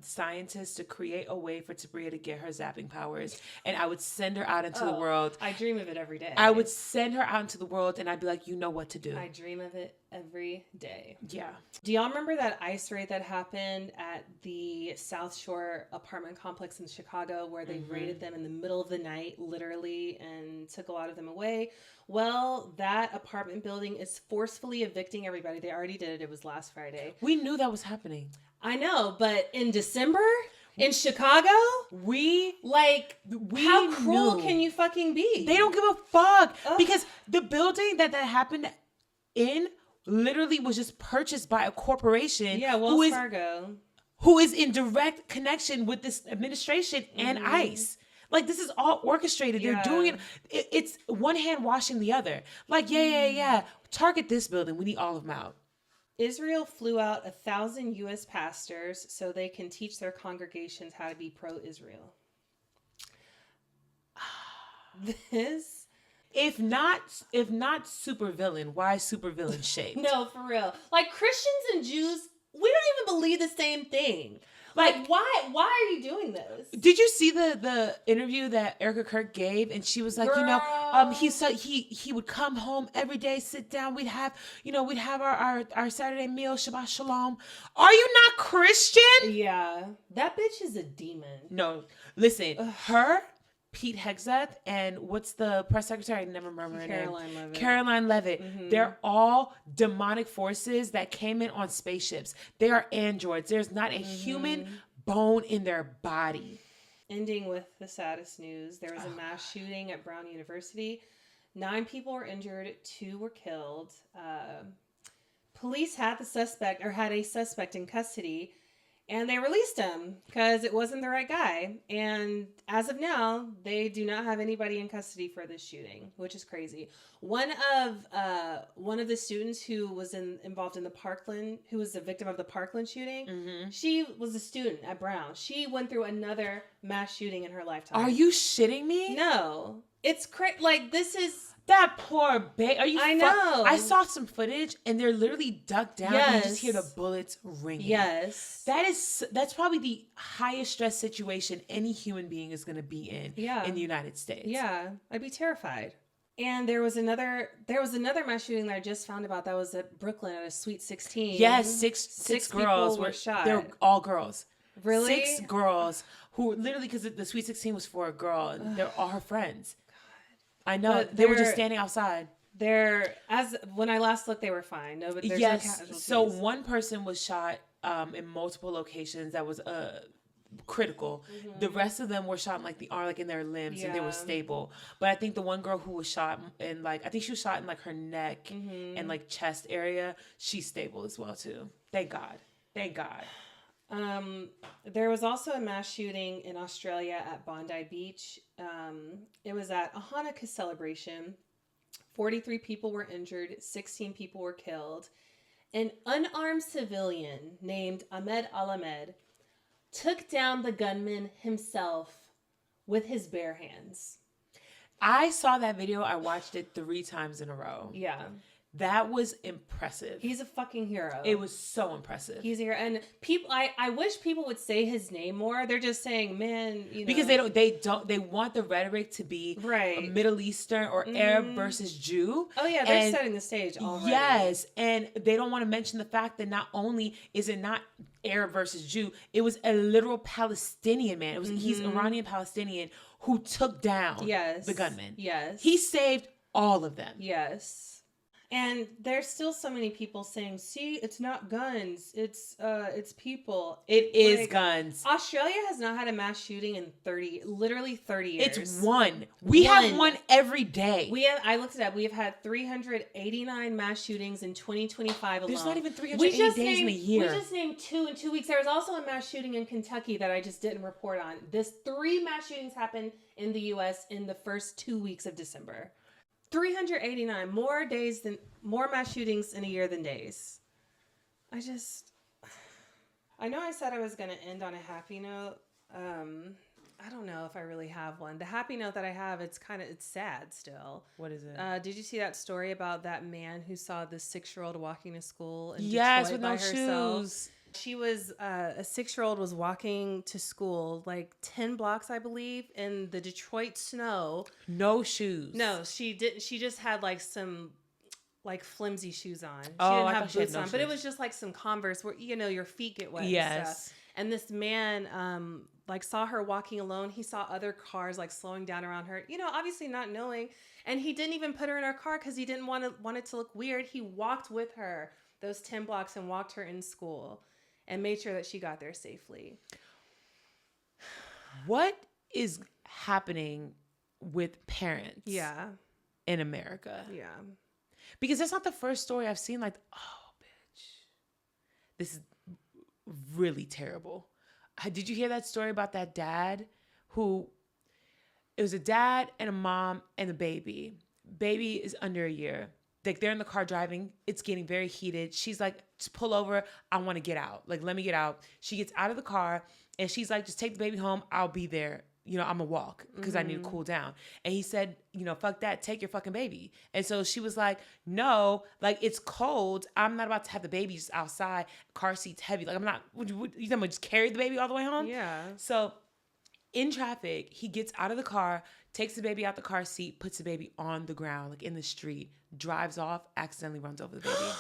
scientists to create a way for Tabria to get her zapping powers, and I would send her out into the world. I dream of it every day. I would send her out into the world, and I'd be like, you know what to do. I dream of it every day. Yeah. Do y'all remember that ICE raid that happened at the South Shore apartment complex in Chicago, where they raided them in the middle of the night, literally, and took a lot of them away? Well, that apartment building is forcefully evicting everybody. They already did it. It was last Friday. We knew that was happening. I know, but in December in Chicago, how cruel can you fucking be? They don't give a fuck. Ugh. Because the building that happened in literally was just purchased by a corporation. Yeah, Wells Fargo. Who is in direct connection with this administration and ICE. Like, this is all orchestrated. Yeah. They're doing it. It's one hand washing the other. Like, yeah. Target this building. We need all of them out. Israel flew out 1,000 U.S. pastors so they can teach their congregations how to be pro-Israel. This... If not supervillain, why supervillain shaped? No, for real. Like, Christians and Jews, we don't even believe the same thing. Like why are you doing this? Did you see the interview that Erica Kirk gave? And she was like, Girl. He said he would come home every day, sit down, we'd have our Saturday meal, Shabbat Shalom. Are you not Christian? Yeah. That bitch is a demon. No. Listen, her, Pete Hegseth, and what's the press secretary? I never remember her name. Caroline Levitt. Mm-hmm. They're all demonic forces that came in on spaceships. They are androids. There's not a human bone in their body. Ending with the saddest news. There was a mass shooting at Brown University. 9 people were injured. 2 were killed. Police had a suspect in custody. And they released him because it wasn't the right guy. And as of now, they do not have anybody in custody for this shooting, which is crazy. One of the students who was involved in who was the victim of the Parkland shooting, she was a student at Brown. She went through another mass shooting in her lifetime. Are you shitting me? No. It's crazy. Like, this is... That poor babe. I know. I saw some footage and they're literally ducked down and you just hear the bullets ringing. Yes. That's probably the highest stress situation any human being is going to be in the United States. Yeah. I'd be terrified. And there was another mass shooting that I just found about that was at Brooklyn at a Sweet 16. Yes, six girls were shot. They're all girls. Really? 6 girls who literally, because the Sweet 16 was for a girl and they're all her friends. I know. They were just standing outside. When I last looked, they were fine. No, but there's no casualties. So one person was shot in multiple locations that was critical. Mm-hmm. The rest of them were shot in like the arm, like in their limbs, and they were stable. But I think the one girl who was shot in I think she was shot in like her neck and like chest area. She's stable as well too. Thank God. Thank God. There was also a mass shooting in Australia at Bondi Beach. It was at a Hanukkah celebration. 43 people were injured. 16 people were killed. An unarmed civilian named Ahmed Al-Ahmed took down the gunman himself with his bare hands. I saw that video. I watched it 3 times in a row. Yeah. That was impressive. He's a fucking hero. It was so impressive. He's a hero. And people, I wish people would say his name more. They're just saying, man, because they want the rhetoric to be right. Middle Eastern or Arab versus Jew. Oh yeah, they're setting the stage already. Yes, and they don't want to mention the fact that not only is it not Arab versus Jew, it was a literal Palestinian man. It was he's Iranian Palestinian who took down the gunman. Yes. He saved all of them. Yes. And there's still so many people saying, see, it's not guns. It's people. It is guns. Australia has not had a mass shooting in 30 years. It's one. We have one every day. I looked it up. We have had 389 mass shootings in 2025 alone. There's not even 380 days in a year. We just named 2 in 2 weeks. There was also a mass shooting in Kentucky that I just didn't report on. 3 mass shootings happened in the U.S. in the first 2 weeks of December. 389 more mass shootings in a year than days. I know I said I was going to end on a happy note. I don't know if I really have one. The happy note that I have, it's sad still. What is it? Did you see that story about that man who saw the 6-year-old walking to school in Yes, Detroit with by no herself? shoes. She was a 6-year-old was walking to school like 10 blocks, I believe, in the Detroit snow. No shoes. No, she didn't. She just had like some like flimsy shoes on. She didn't have boots on, but it was just like some Converse where your feet get wet. Yes. And stuff. And this man like saw her walking alone. He saw other cars like slowing down around her, you know, obviously not knowing. And he didn't even put her in her car because he didn't want it to look weird. He walked with her those 10 blocks and walked her in school and made sure that she got there safely. What is happening with parents in America? Yeah. Because that's not the first story I've seen like, oh, bitch, this is really terrible. Did you hear that story about that dad who, it was a dad and a mom and a baby. Baby is under a year. Like they're in the car driving. It's getting very heated. She's like, just pull over. I want to get out. Like, let me get out. She gets out of the car and she's like, just take the baby home. I'll be there. You know, I'm gonna walk because I need to cool down. And he said, you know, fuck that. Take your fucking baby. And so she was like, no, like it's cold. I'm not about to have the baby just outside. Car seat's heavy. Like I'm not, you think I'm gonna just carry the baby all the way home? Yeah. So in traffic, he gets out of the car, takes the baby out the car seat, puts the baby on the ground, like in the street, drives off, accidentally runs over the baby.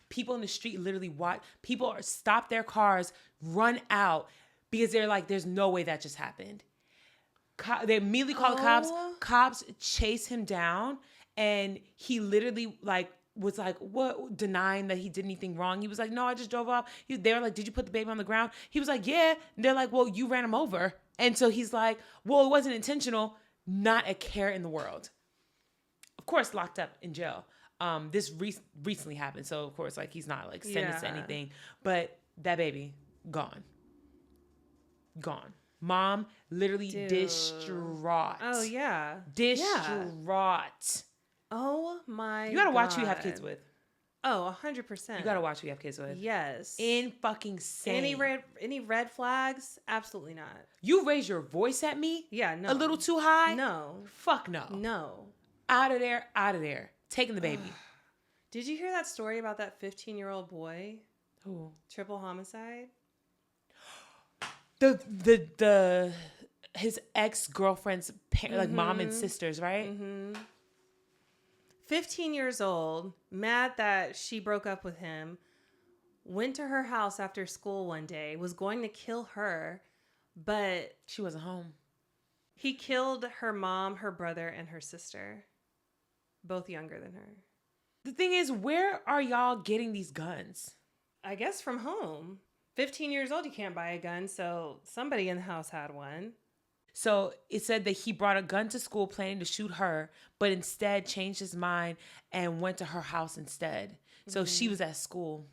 People in the street literally watch. People stop their cars, run out because they're like, there's no way that just happened. They immediately call the cops. Cops chase him down, and he literally like was like, what, denying that he did anything wrong. He was like, no, I just drove off. They were like, did you put the baby on the ground? He was like, yeah. And they're like, well, you ran him over. And so he's like, well, it wasn't intentional. Not a care in the world. Of course, locked up in jail. This recently happened. So of course, like he's not like sentenced to anything, but that baby gone. Mom literally distraught. Oh yeah. Distraught. Oh my God. You gotta watch who you have kids with. Oh, 100%. You gotta watch who you have kids with. Yes. In fucking sane. Any red flags? Absolutely not. You raise your voice at me? Yeah, no. A little too high? No. Fuck no. No. Out of there. Taking the baby. Did you hear that story about that 15-year-old boy? Who? Triple homicide? His ex-girlfriend's like mom and sisters, right? Mm-hmm. 15 years old, mad that she broke up with him, went to her house after school one day, was going to kill her, but she wasn't home. He killed her mom, her brother, and her sister, both younger than her. The thing is, where are y'all getting these guns? I guess from home. 15 years old, you can't buy a gun, so somebody in the house had one. So it said that he brought a gun to school planning to shoot her, but instead changed his mind and went to her house instead. So she was at school.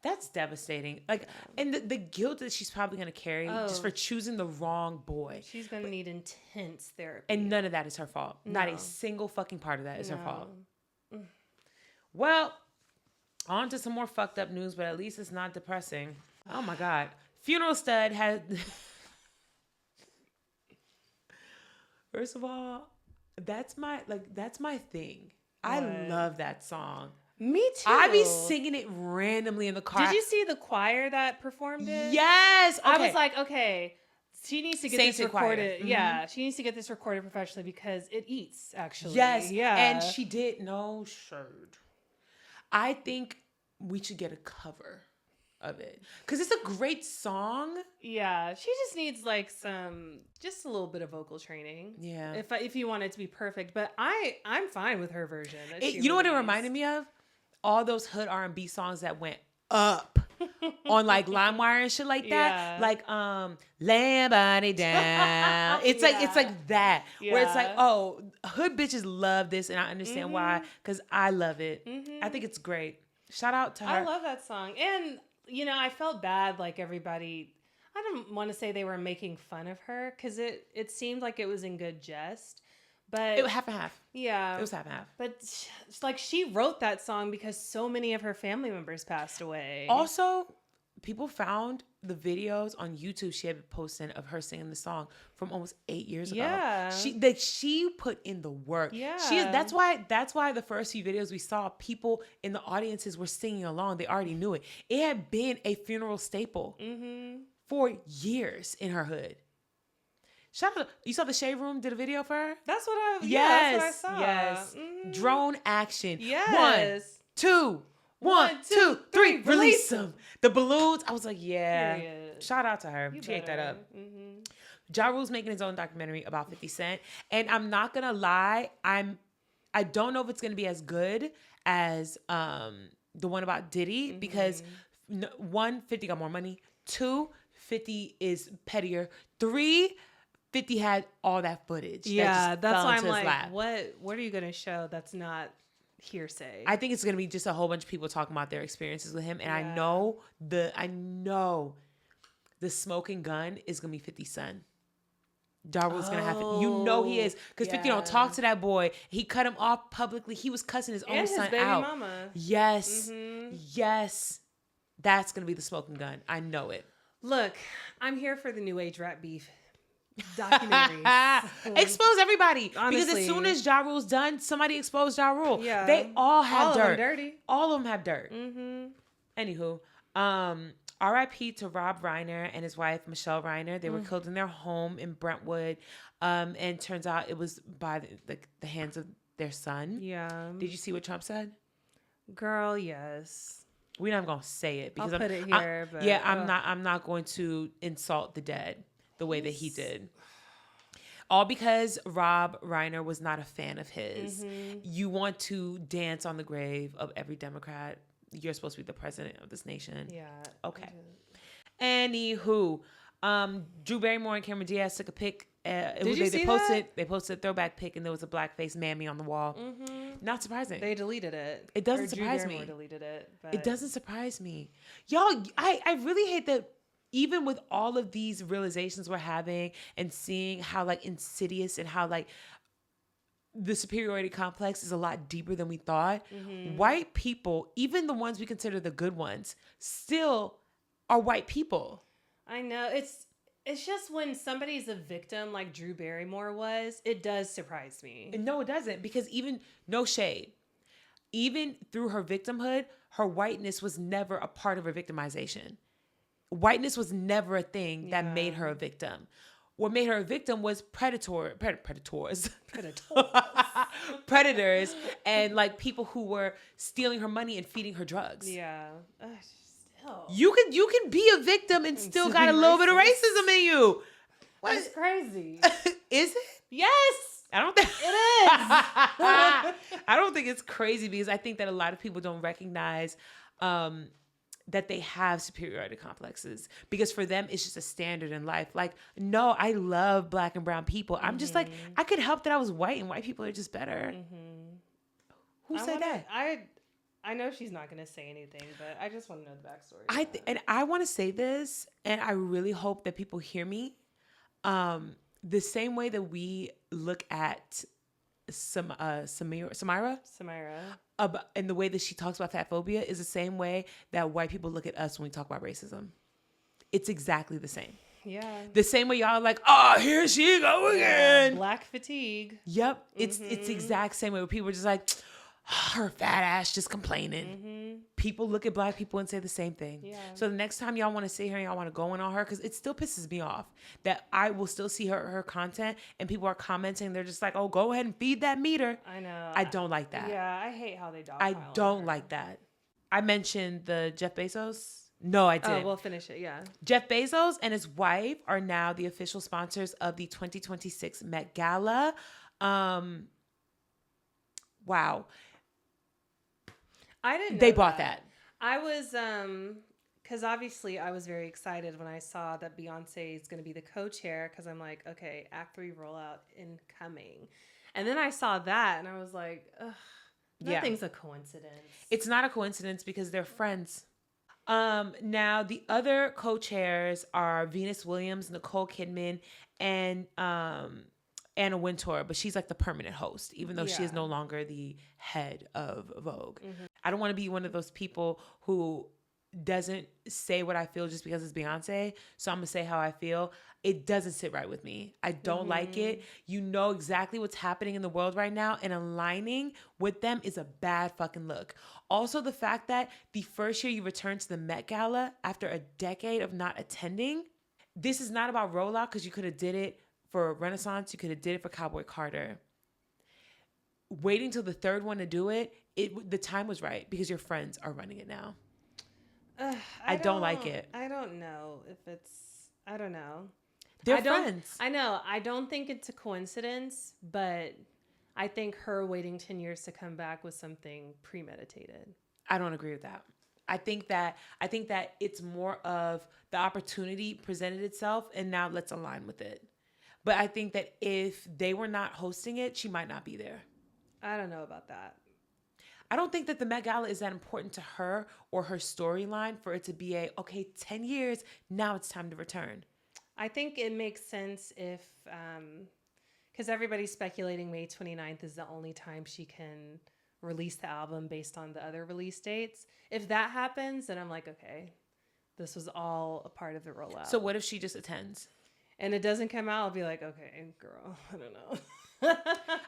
That's devastating. Like, and the guilt that she's probably going to carry just for choosing the wrong boy. She's going to need intense therapy. And none of that is her fault. No. Not a single fucking part of that is her fault. Well, on to some more fucked up news, but at least it's not depressing. Oh my God. Funeral Stud has... First of all, that's my thing. What? I love that song. Me too. I be singing it randomly in the car. Did you see the choir that performed it? Yes. Okay. I was like, okay, she needs to get this recorded. Mm-hmm. Yeah, she needs to get this recorded professionally because it eats, actually. Yes. Yeah. And she did. No, sure. I think we should get a cover of it because it's a great song. Yeah, she just needs like just a little bit of vocal training. Yeah, if you want it to be perfect, but I'm fine with her version. You know what it reminded me of? All those hood R&B songs that went up on like LimeWire and shit like that. Yeah. Like lay body down. It's like that where it's like, oh, hood bitches love this, and I understand why because I love it. I think it's great. Shout out to her. I love that song. And you know, I felt bad, like everybody, I don't want to say they were making fun of her because it seemed like it was in good jest, but... It was half and half. Yeah. It was half and half. But like she wrote that song because so many of her family members passed away. Also, people found the videos on YouTube she had been posting of her singing the song from almost 8 years ago. Yeah. She put in the work. Yeah. That's why the first few videos we saw, people in the audiences were singing along. They already knew it. It had been a funeral staple for years in her hood. Shout out! You saw the Shade Room did a video for her? That's what I saw. Yes. Drone action. Yes. 1, 2, 1, 2, 3, release them. The balloons, I was like, yeah. Period. Shout out to her. She ate that up. Ja Rule's making his own documentary about 50 Cent. And I'm not going to lie, I don't know if it's going to be as good as the one about Diddy because 1, 50 got more money. 2, 50 is pettier. 3, 50 had all that footage. Yeah, that that's why I'm like, lap. what are you going to show that's not hearsay? I think it's going to be just a whole bunch of people talking about their experiences with him. And I know the smoking gun is going to be 50 Cent. Ja Rule's going to have it. You know he is. Because 50 don't talk to that boy. He cut him off publicly. He was cussing his own son baby out. mama. Yes. Yes. That's going to be the smoking gun. I know it. Look, I'm here for the new age rap beef documentaries. Expose everybody. Honestly. Because as soon as Ja Rule's done, somebody exposed Ja Rule. Yeah. They all have dirt. All of them dirty. All of them have dirt. Anywho, R.I.P. to Rob Reiner and his wife, Michelle Reiner. They were killed in their home in Brentwood. And turns out it was by the hands of their son. Yeah. Did you see what Trump said? Girl, yes. We're not going to say it because I'll put it here. But, I'm not going to insult the dead the way that he did. All because Rob Reiner was not a fan of his. You want to dance on the grave of every Democrat. You're supposed to be the president of this nation. Yeah. Okay. Anywho, Drew Barrymore and Cameron Diaz took a pic. Did you see that? They posted a throwback pic and there was a blackface mammy on the wall. Not surprising. They deleted it. It doesn't surprise me. Drew Barrymore deleted it. But... It doesn't surprise me. Y'all, I really hate that even with all of these realizations we're having and seeing how like insidious and how like the superiority complex is a lot deeper than we thought. White people, even the ones we consider the good ones, still are white people. I know. It's just when somebody's a victim like Drew Barrymore was, it does surprise me. No, it doesn't. Because even, no shade, even through her victimhood, her whiteness was never a part of her victimization. Whiteness was never a thing that made her a victim. What made her a victim was predators, and like people who were stealing her money and feeding her drugs. Yeah. Still. You can be a victim and still got a little bit of racism in you. What? That's crazy. Is it? Yes. I don't think it is. I don't think it's crazy because I think that a lot of people don't recognize that they have superiority complexes because for them it's just a standard in life. Like, no, I love Black and brown people. I'm just like, I could help that I was white and white people are just better. Who said that? I know she's not going to say anything, but I just want to know the backstory. And I want to say this, and I really hope that people hear me. The same way that we look at Samira, and the way that she talks about fat phobia is the same way that white people look at us when we talk about racism. It's exactly the same. Yeah. The same way y'all are like, oh, here she go again. Black fatigue. Yep. It's the exact same way where people are just like, her fat ass just complaining. People look at Black people and say the same thing. Yeah. So the next time y'all want to sit here and y'all want to go in on her, because it still pisses me off that I will still see her content and people are commenting. They're just like, oh, go ahead and feed that meter. I know. I don't like that. Yeah, I hate how they dogpile. I don't like that. I mentioned the Jeff Bezos. No, I didn't. Oh, we'll finish it. Yeah. Jeff Bezos and his wife are now the official sponsors of the 2026 Met Gala. Wow. I didn't know they bought that. I was, because obviously I was very excited when I saw that Beyonce is going to be the co-chair because I'm like, okay, Act 3 rollout incoming. And then I saw that and I was like, ugh, nothing's a coincidence. It's not a coincidence because they're friends. Now, the other co-chairs are Venus Williams, Nicole Kidman, and Anna Wintour, but she's like the permanent host, even though she is no longer the head of Vogue. I don't want to be one of those people who doesn't say what I feel just because it's Beyonce. So I'm going to say how I feel. It doesn't sit right with me. I don't like it. You know exactly what's happening in the world right now, and aligning with them is a bad fucking look. Also, the fact that the first year you return to the Met Gala after a decade of not attending, this is not about rollout because you could have did it for Renaissance. You could have did it for Cowboy Carter. Waiting till the third one to do it the time was right because your friends are running it now. I don't like it. I don't know if it's, I don't know. They're friends. I know. I don't think it's a coincidence, but I think her waiting 10 years to come back was something premeditated. I don't agree with that. I think that it's more of the opportunity presented itself and now let's align with it. But I think that if they were not hosting it, she might not be there. I don't know about that. I don't think that the Met Gala is that important to her or her storyline for it to be 10 years, now it's time to return. I think it makes sense if, because everybody's speculating May 29th is the only time she can release the album based on the other release dates. If that happens, then I'm like, okay, this was all a part of the rollout. So what if she just attends? And it doesn't come out, I'll be like, okay, girl, I don't know.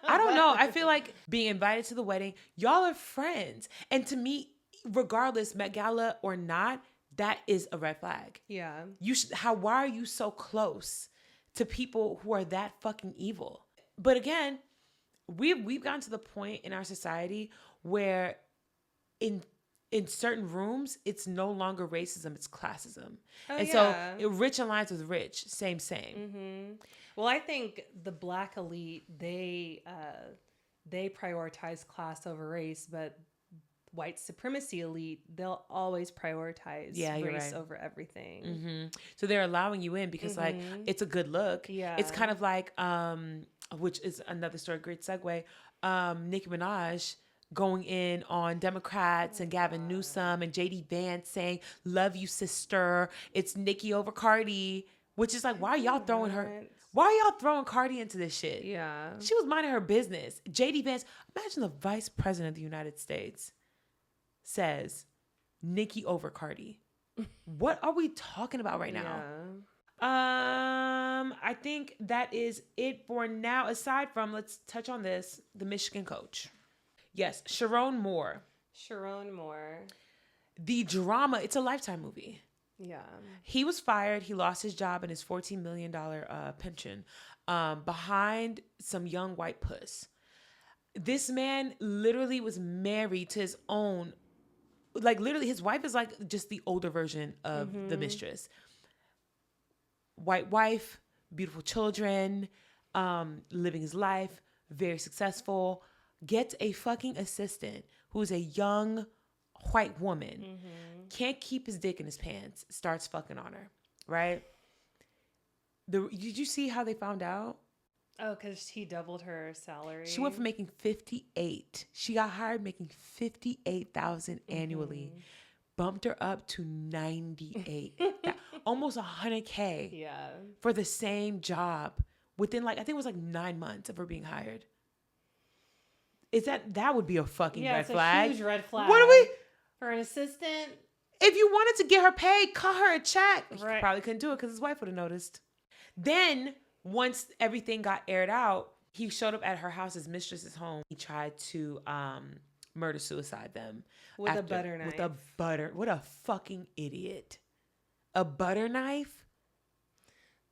I don't know. I feel like being invited to the wedding, y'all are friends. And to me, regardless, Met Gala or not, that is a red flag. Yeah. Why are you so close to people who are that fucking evil? But again, we've gotten to the point in our society where in certain rooms, it's no longer racism, it's classism. So rich aligns with rich, same. Mm-hmm. Well, I think the Black elite, they prioritize class over race, but white supremacy elite, they'll always prioritize race over everything. Mm-hmm. So they're allowing you in because like it's a good look. Yeah. It's kind of like, which is another story, great segue, Nicki Minaj going in on Democrats and Gavin Newsom and JD Vance saying, love you, sister. It's Nicki over Cardi, which is like, why are y'all throwing Cardi into this shit? Yeah. She was minding her business. JD Vance, imagine the vice president of the United States says Nicki over Cardi. What are we talking about right now? Yeah. I think that is it for now. Aside from, let's touch on this, the Michigan coach. Yes, Sherrone Moore. The drama, it's a Lifetime movie. Yeah. He was fired. He lost his job and his $14 million pension behind some young white puss. This man literally was married to his own, like literally his wife is like just the older version of the mistress. White wife, beautiful children, living his life, very successful. Gets a fucking assistant who's a young white woman, can't keep his dick in his pants, starts fucking on her, right? Did you see how they found out? Oh, because he doubled her salary. She went from making 58. She got hired making 58,000 annually. Bumped her up to 98. Almost 100K. Yeah. For the same job within I think it was 9 months of her being hired. That would be a fucking red flag. A huge red flag. What are we? For an assistant? If you wanted to get her paid, cut her a check. Right. He probably couldn't do it because his wife would have noticed. Then, once everything got aired out, he showed up at her house, his mistress's home. He tried to murder-suicide them. With a butter knife. What a fucking idiot. A butter knife?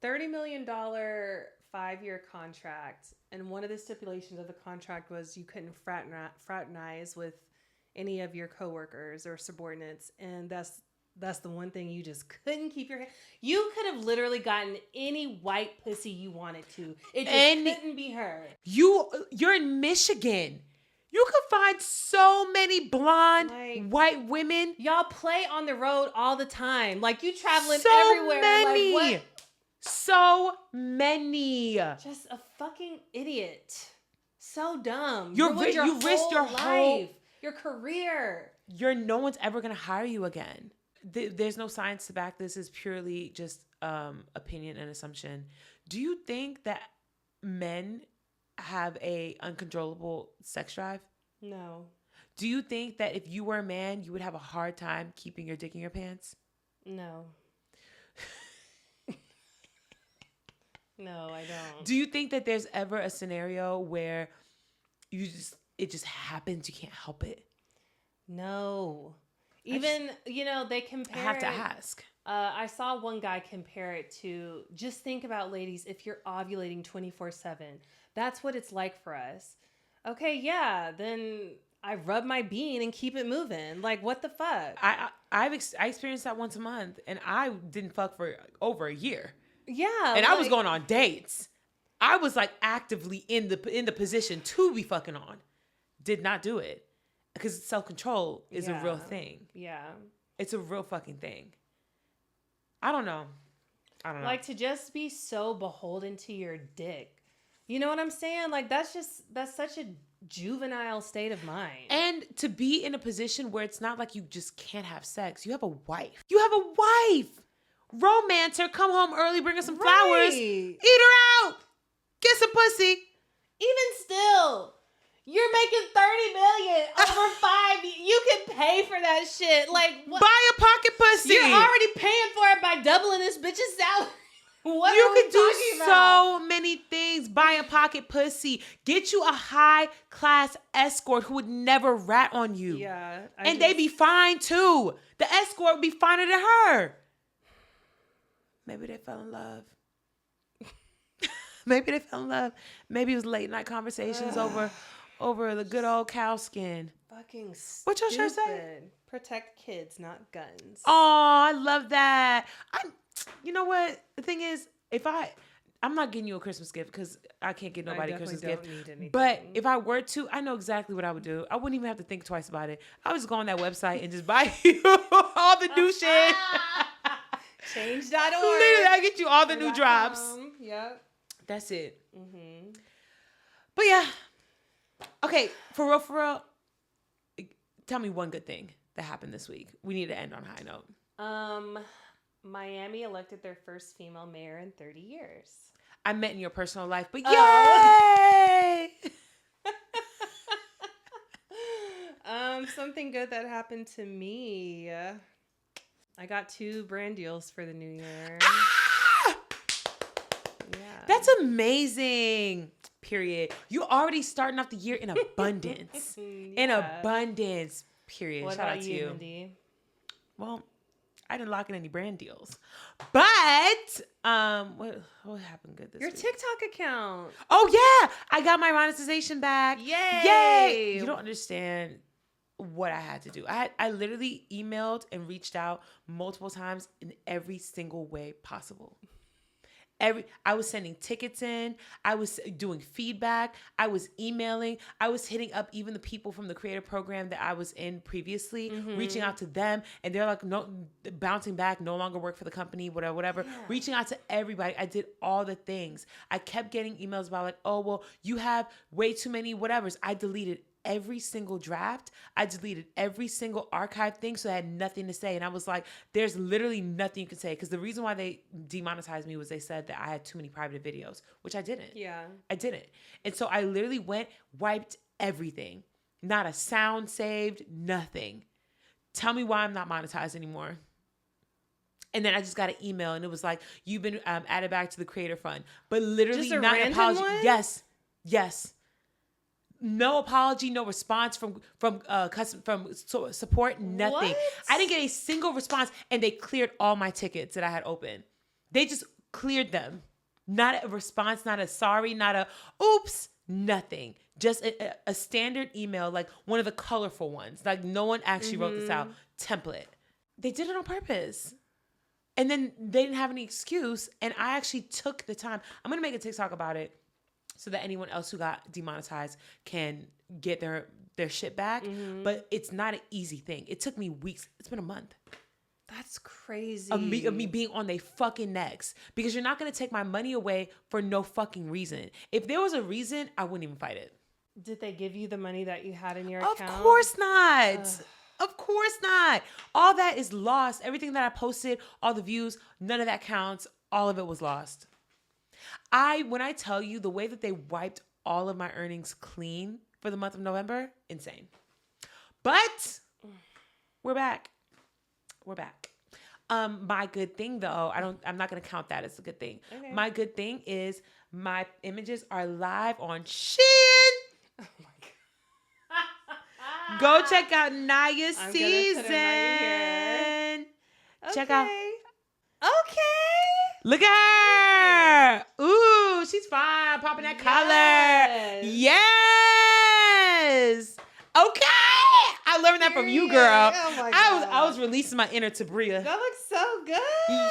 $30 million 5-year contract. And one of the stipulations of the contract was you couldn't fraternize with any of your coworkers or subordinates. And that's the one thing you just couldn't keep your hand. You could have literally gotten any white pussy you wanted to. It just couldn't be her. You're in Michigan. You could find so many blonde white women. Y'all play on the road all the time. Like you traveling so everywhere. Many. Like what? So many. Just a fucking idiot. So dumb. You risked your whole life, your career. No one's ever gonna hire you again. There's no science to back this. Is purely just opinion and assumption. Do you think that men have a uncontrollable sex drive? No. Do you think that if you were a man, you would have a hard time keeping your dick in your pants? No. No, I don't. Do you think that there's ever a scenario where it just happens, you can't help it? No. Even, they compare. I have to ask. I saw one guy compare it to, just think about, ladies, if you're ovulating 24/7, that's what it's like for us. Okay, yeah, then I rub my bean and keep it moving. Like, what the fuck? I experienced that once a month, and I didn't fuck for over a year. Yeah. And I was going on dates. I was like actively in the position to be fucking on. Did not do it. Because self-control is a real thing. Yeah. It's a real fucking thing. I don't know. Like, to just be so beholden to your dick. You know what I'm saying? Like, that's such a juvenile state of mind. And to be in a position where it's not like you just can't have sex. You have a wife. You have a wife. Romance her, come home early, bring her some flowers, eat her out, get some pussy. Even still, you're making $30 million over 5 years. You can pay for that shit. Like, what? Buy a pocket pussy. You're already paying for it by doubling this bitch's salary. What you are we can do talking about? so many things. Buy a pocket pussy. Get you a high class escort who would never rat on you. Yeah. They be fine too. The escort would be finer than her. Maybe they fell in love. Maybe they fell in love. Maybe it was late night conversations over the good old cow skin. Fucking stupid. What y'all trying to say? Protect kids, not guns. Oh, I love that. You know what? The thing is, I'm not getting you a Christmas gift because I can't get nobody a Christmas gift. Need anything. But if I were to, I know exactly what I would do. I wouldn't even have to think twice about it. I would just go on that website and just buy you all the new shit. Change.org. Literally, I get you all the new drops. Yep. That's it. Mm-hmm. But yeah. Okay, for real, tell me one good thing that happened this week. We need to end on a high note. Miami elected their first female mayor in 30 years. I met in your personal life, but yay! Something good that happened to me. I got 2 brand deals for the new year. Ah! Yeah. That's amazing. Period. You already starting off the year in abundance. Yeah. In abundance. Period. What Shout about out to you, you. Mindy? Well, I didn't lock in any brand deals. But what happened good this Your week? TikTok account. Oh yeah. I got my monetization back. Yay. You don't understand what I had to do. I literally emailed and reached out multiple times in every single way possible. I was sending tickets in. I was doing feedback. I was emailing. I was hitting up even the people from the creator program that I was in previously, reaching out to them. And they're like, no, bouncing back, no longer work for the company, whatever. Yeah. Reaching out to everybody. I did all the things. I kept getting emails about like, oh, well, you have way too many whatevers. I deleted every single draft. I deleted every single archive thing, so I had nothing to say. And I was like, there's literally nothing you can say. Because the reason why they demonetized me was they said that I had too many private videos, which I didn't. Yeah. I didn't. And so I literally wiped everything. Not a sound saved, nothing. Tell me why I'm not monetized anymore. And then I just got an email and it was like, you've been added back to the creator fund. But literally just a not random an apology. one? Yes. No apology, no response from support, nothing. What? I didn't get a single response, and they cleared all my tickets that I had open. They just cleared them. Not a response, not a sorry, not a oops, nothing. Just a standard email, like one of the colorful ones. Like no one actually wrote this out. Template. They did it on purpose. And then they didn't have any excuse, and I actually took the time. I'm going to make a TikTok about it, so that anyone else who got demonetized can get their shit back. But it's not an easy thing. It took me weeks. It's been a month. That's crazy. Of me being on their fucking necks. Because you're not going to take my money away for no fucking reason. If there was a reason, I wouldn't even fight it. Did they give you the money that you had in your account? Of course not. Of course not. All that is lost. Everything that I posted, all the views, none of that counts. All of it was lost. When I tell you the way that they wiped all of my earnings clean for the month of November, insane. But we're back. My good thing though, I'm not going to count that as a good thing. Okay. My good thing is my images are live on Shein. Oh my God. Go check out Naya's season. Right check out. Okay. Look at her. Ooh, she's fine. Popping that collar. Yes. Okay. I learned that from you, girl. Oh my I was releasing my inner Tabria. That looks so good.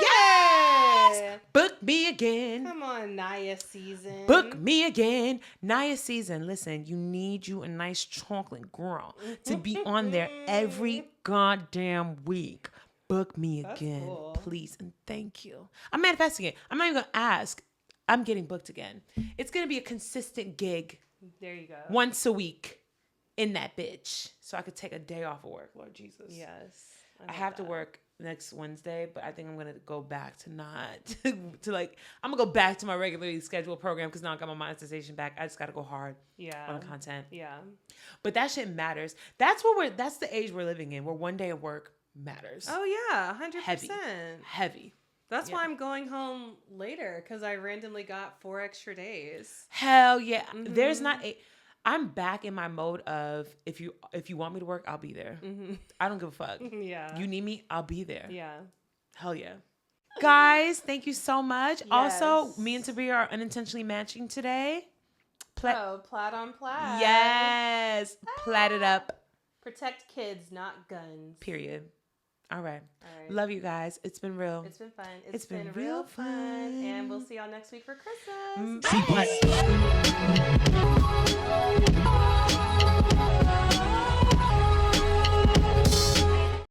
Yes. Book me again. Come on, Naya season. Book me again. Naya season. Listen, you need you a nice chocolate girl to be on there every goddamn week. Book me again, cool. please, and thank you. I'm manifesting it. I'm not even gonna ask. I'm getting booked again. It's gonna be a consistent gig. There you go. Once a week in that bitch, so I could take a day off of work. Lord Jesus. Yes. I have to work next Wednesday, but I think I'm gonna go back to I'm gonna go back to my regularly scheduled program because now I got my monetization back. I just gotta go hard on the content. Yeah. But that shit matters. That's the age we're living in, where one day of work matters. Oh yeah, 100%. Heavy. That's why I'm going home later, because I randomly got 4 extra days. Hell yeah. I'm back in my mode of if you want me to work, I'll be there. I don't give a fuck. Yeah. You need me, I'll be there. Yeah. Hell yeah. Guys, thank you so much. Yes. Also, me and Tabria are unintentionally matching today. Plaid on plaid. Yes. Plaid it up. Protect kids, not guns. Period. All right. Love you guys. It's been real. It's been fun. It's been real real fun. And we'll see y'all next week for Christmas. CWatt.